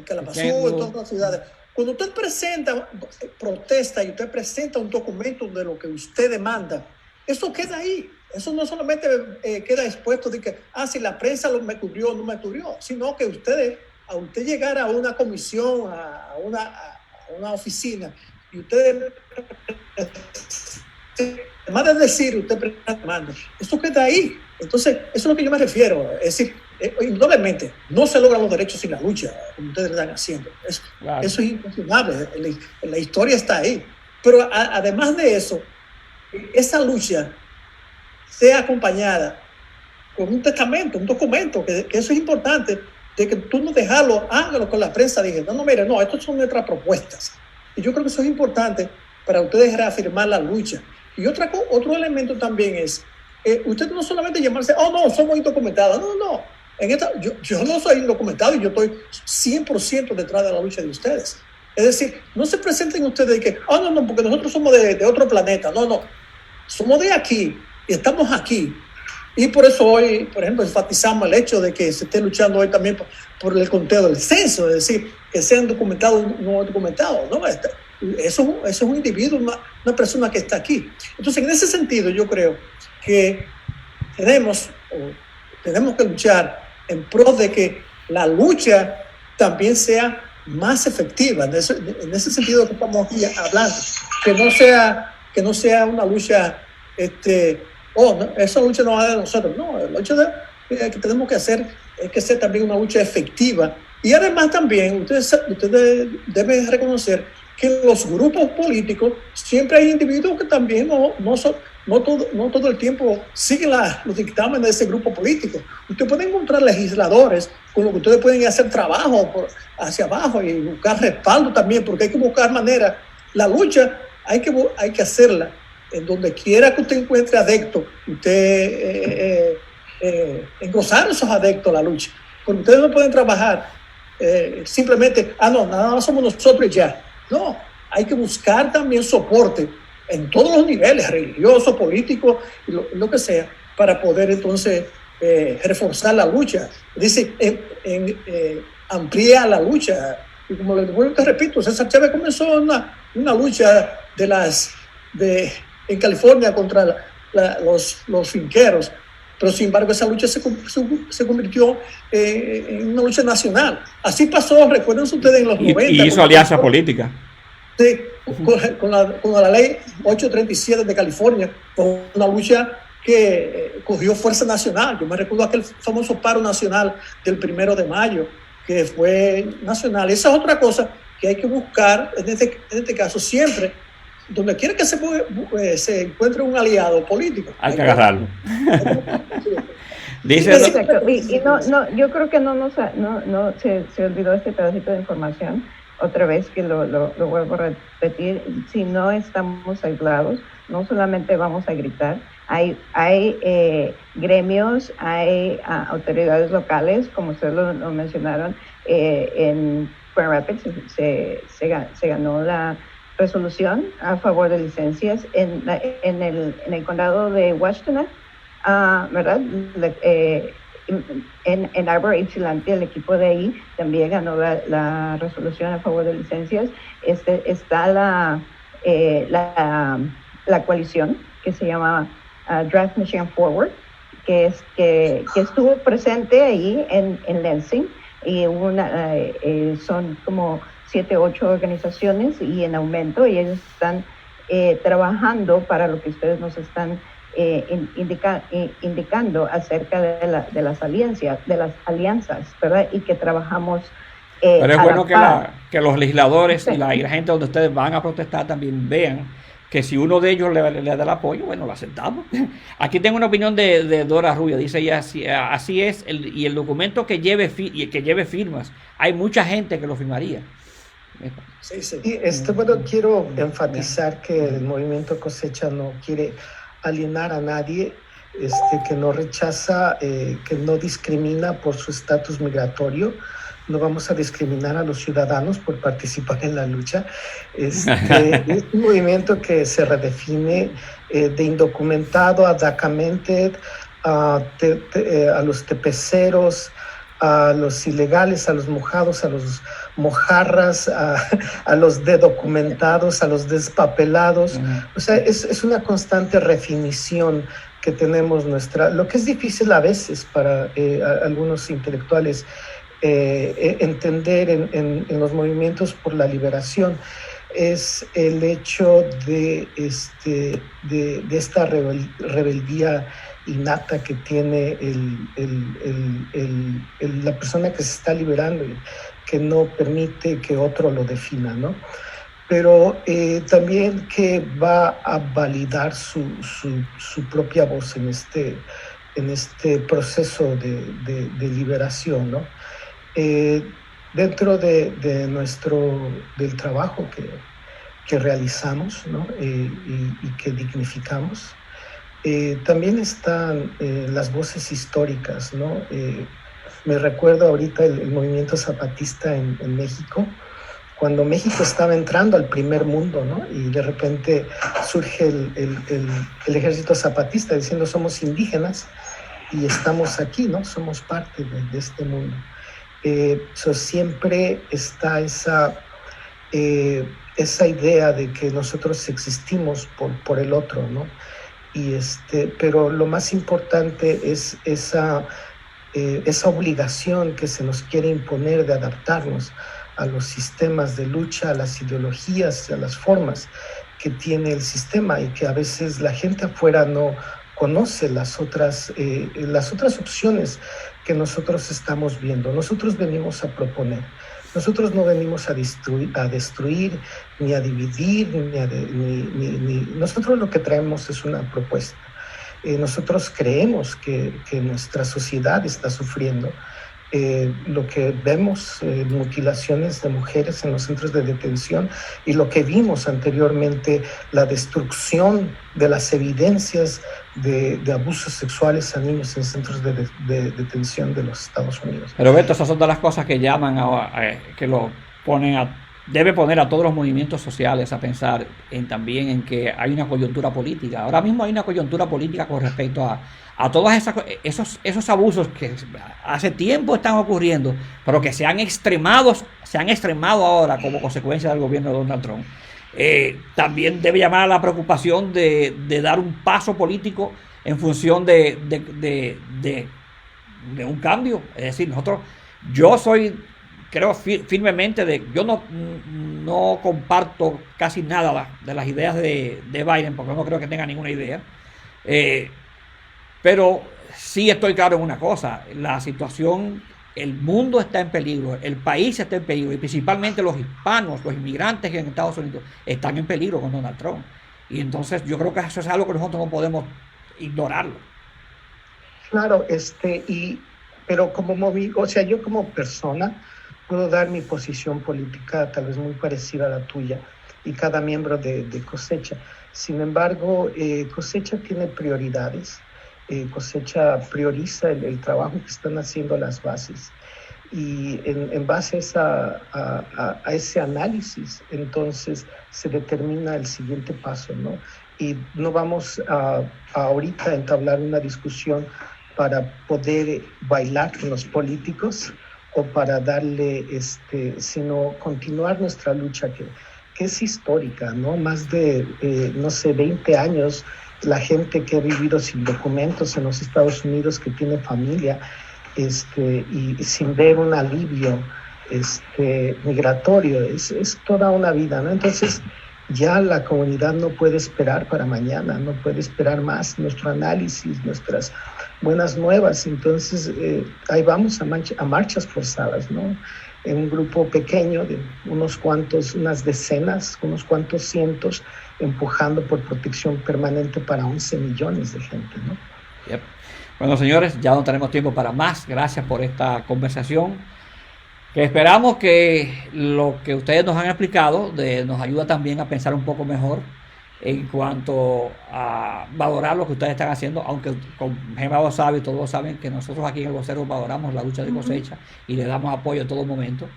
Kalamazoo, en todas las ciudades. Cuando usted protesta y usted presenta un documento de lo que usted demanda, eso queda ahí. Eso no solamente queda expuesto de que, si la prensa me cubrió o no me cubrió, sino que a usted llegar a una comisión, a una oficina, y usted, además de decir, usted presenta demanda, eso queda ahí. Entonces, eso es a lo que yo me refiero. Es decir, indudablemente, no se logran los derechos sin la lucha, como ustedes están haciendo. Eso es incuestionable. La historia está ahí. Pero además de eso, esa lucha sea acompañada un testamento, un documento, que eso es importante, de que tú no dejarlo, hágalo con la prensa, dije, no, mire, no, estas son nuestras propuestas. Y yo creo que eso es importante para ustedes reafirmar la lucha. Y otro elemento también es, usted no solamente llamarse, no, somos indocumentados, no. Yo no soy indocumentado y yo estoy 100% detrás de la lucha de ustedes. Es decir, no se presenten ustedes de que, no, porque nosotros somos de otro planeta. No, somos de aquí y estamos aquí. Y por eso hoy, por ejemplo, enfatizamos el hecho de que se esté luchando hoy también por el conteo del censo, es decir, que sean documentados o no documentados, ¿no? Eso es un individuo, una persona que está aquí. Entonces, en ese sentido, yo creo que tenemos que luchar en pro de que la lucha también sea más efectiva. En ese sentido que estamos aquí hablando, que no sea una lucha, no, esa lucha no va de nosotros. No, la lucha que tenemos que hacer es que sea también una lucha efectiva. Y además también ustedes deben reconocer que en los grupos políticos siempre hay individuos que también no todo el tiempo siguen los dictámenes de ese grupo político. Usted puede encontrar legisladores con los que ustedes pueden hacer trabajo hacia abajo y buscar respaldo también, porque hay que buscar manera. La lucha hay que hacerla en donde quiera que usted encuentre adeptos, usted engrosar esos adeptos a la lucha. Porque ustedes no pueden trabajar simplemente, nada más somos nosotros y ya. No, hay que buscar también soporte en todos los niveles, religioso, político, lo que sea, para poder entonces reforzar la lucha. Dice, amplía la lucha. Y como te repito, César Chávez comenzó una lucha en California contra los finqueros, pero sin embargo esa lucha se convirtió en una lucha nacional. Así pasó, recuerden ustedes, en los 90. Y hizo alianza política. Sí, con la ley 837 de California, con una lucha que cogió fuerza nacional. Yo me recuerdo aquel famoso paro nacional del 1 de mayo, que fue nacional. Esa es otra cosa que hay que buscar, en este caso, siempre, donde quiera que se encuentre un aliado político. Hay que agarrarlo. Exacto. Y yo creo que se olvidó este pedacito de información. Otra vez que lo vuelvo a repetir, si no estamos aislados, no solamente vamos a gritar, hay gremios, hay autoridades locales, como ustedes lo mencionaron, en Grand Rapids se ganó la resolución a favor de licencias en el condado de Washtenaw, ¿verdad? En Arbor y Ypsilanti, el equipo de ahí también ganó la resolución a favor de licencias. Está la coalición que se llama Draft Michigan Forward, que estuvo presente ahí en Lansing, y son como 7 u 8 organizaciones y en aumento, y ellos están trabajando para lo que ustedes nos están indicando acerca de las alianzas, ¿verdad? Y que trabajamos pero es bueno que los legisladores y la gente donde ustedes van a protestar también vean que si uno de ellos le da el apoyo, bueno, lo aceptamos. Aquí tengo una opinión de Dora Rubio, dice ella, así es, y el documento que lleve firmas, hay mucha gente que lo firmaría. Sí. Y quiero enfatizar que el movimiento Cosecha no quiere alienar a nadie, que no rechaza, que no discrimina por su estatus migratorio. No vamos a discriminar a los ciudadanos por participar en la lucha. Es un movimiento que se redefine de indocumentado a DACA-mented, a los tepeceros, a los ilegales, a los mojados, a los mojarras, a los dedocumentados, a los despapelados. O sea, es una constante redefinición que tenemos lo que es difícil a veces para algunos intelectuales entender en los movimientos por la liberación, es el hecho de esta rebeldía innata que tiene la persona que se está liberando, que no permite que otro lo defina, ¿no? Pero también que va a validar su propia voz en en este proceso de liberación, ¿no? Dentro del trabajo que realizamos, ¿no? Y que dignificamos, también están las voces históricas, ¿no? Me recuerdo ahorita el movimiento zapatista en México, cuando México estaba entrando al primer mundo, ¿no? Y de repente surge el ejército zapatista diciendo somos indígenas y estamos aquí, ¿no? Somos parte de este mundo. Siempre está esa idea de que nosotros existimos por el otro, ¿no? Pero lo más importante es esa obligación que se nos quiere imponer de adaptarnos a los sistemas de lucha, a las ideologías, a las formas que tiene el sistema, y que a veces la gente afuera no conoce las otras opciones que nosotros estamos viendo. Nosotros venimos a proponer. Nosotros no venimos a destruir ni a dividir, nosotros lo que traemos es una propuesta. Nosotros creemos que nuestra sociedad está sufriendo. Lo que vemos, mutilaciones de mujeres en los centros de detención, y lo que vimos anteriormente, la destrucción de las evidencias de abusos sexuales a niños en centros de detención de los Estados Unidos. Pero Beto, esas son de las cosas que llaman, que lo debe poner a todos los movimientos sociales a pensar también en que hay una coyuntura política. Ahora mismo hay una coyuntura política con respecto a todos esos abusos que hace tiempo están ocurriendo, pero que se han extremado ahora como consecuencia del gobierno de Donald Trump. También debe llamar a la preocupación de dar un paso político en función de un cambio. Es decir, yo creo firmemente yo no comparto casi nada de las ideas de Biden, porque no creo que tenga ninguna idea. Pero sí estoy claro en una cosa: la situación, el mundo está en peligro, el país está en peligro, y principalmente los hispanos, los inmigrantes en Estados Unidos están en peligro con Donald Trump. Y entonces yo creo que eso es algo que nosotros no podemos ignorarlo. Claro, pero yo como persona puedo dar mi posición política tal vez muy parecida a la tuya y cada miembro de Cosecha. Sin embargo, Cosecha tiene prioridades. Cosecha prioriza el trabajo que están haciendo las bases, y en base a ese análisis entonces se determina el siguiente paso, ¿no? Y no vamos a ahorita entablar una discusión para poder bailar con los políticos o para darle, sino continuar nuestra lucha que es histórica, ¿no? Más de, 20 años, la gente que ha vivido sin documentos en los Estados Unidos, que tiene familia, y sin ver un alivio migratorio, es toda una vida, ¿no? Entonces, ya la comunidad no puede esperar para mañana, no puede esperar más nuestro análisis, nuestras buenas nuevas. Entonces, ahí vamos a marchas forzadas, ¿no? En un grupo pequeño de unas decenas, unos cuantos cientos, empujando por protección permanente para 11 millones de gente, ¿no? Yep. Bueno, señores, ya no tenemos tiempo para más. Gracias por esta conversación, que esperamos que lo que ustedes nos han explicado nos ayuda también a pensar un poco mejor en cuanto a valorar lo que ustedes están haciendo, aunque con Gema lo sabe, todos saben que nosotros aquí en El Vocero valoramos la lucha de Cosecha y le damos apoyo en todo momento.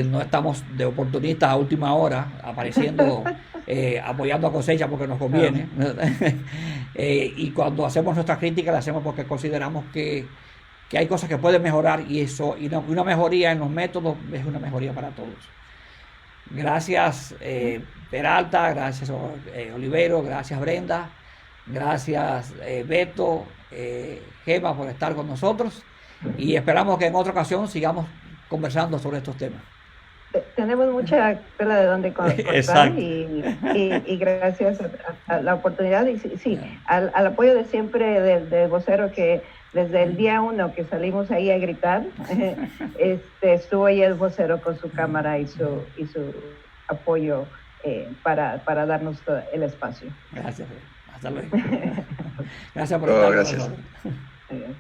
No estamos de oportunistas a última hora apareciendo apoyando a Cosecha porque nos conviene. Y cuando hacemos nuestras críticas, las hacemos porque consideramos que hay cosas que pueden mejorar, y una mejoría en los métodos es una mejoría para todos. Gracias Peralta, gracias Olivero, gracias Brenda, gracias Beto, Gema, por estar con nosotros, y esperamos que en otra ocasión sigamos conversando sobre estos temas. Tenemos mucha tela de donde cortar y gracias a la oportunidad y sí, al apoyo de siempre del vocero, que desde el día 1 que salimos ahí a gritar, estuvo ahí el vocero con su cámara y su apoyo para darnos el espacio. Gracias. Hasta luego. Gracias por estar con nosotros. Adiós.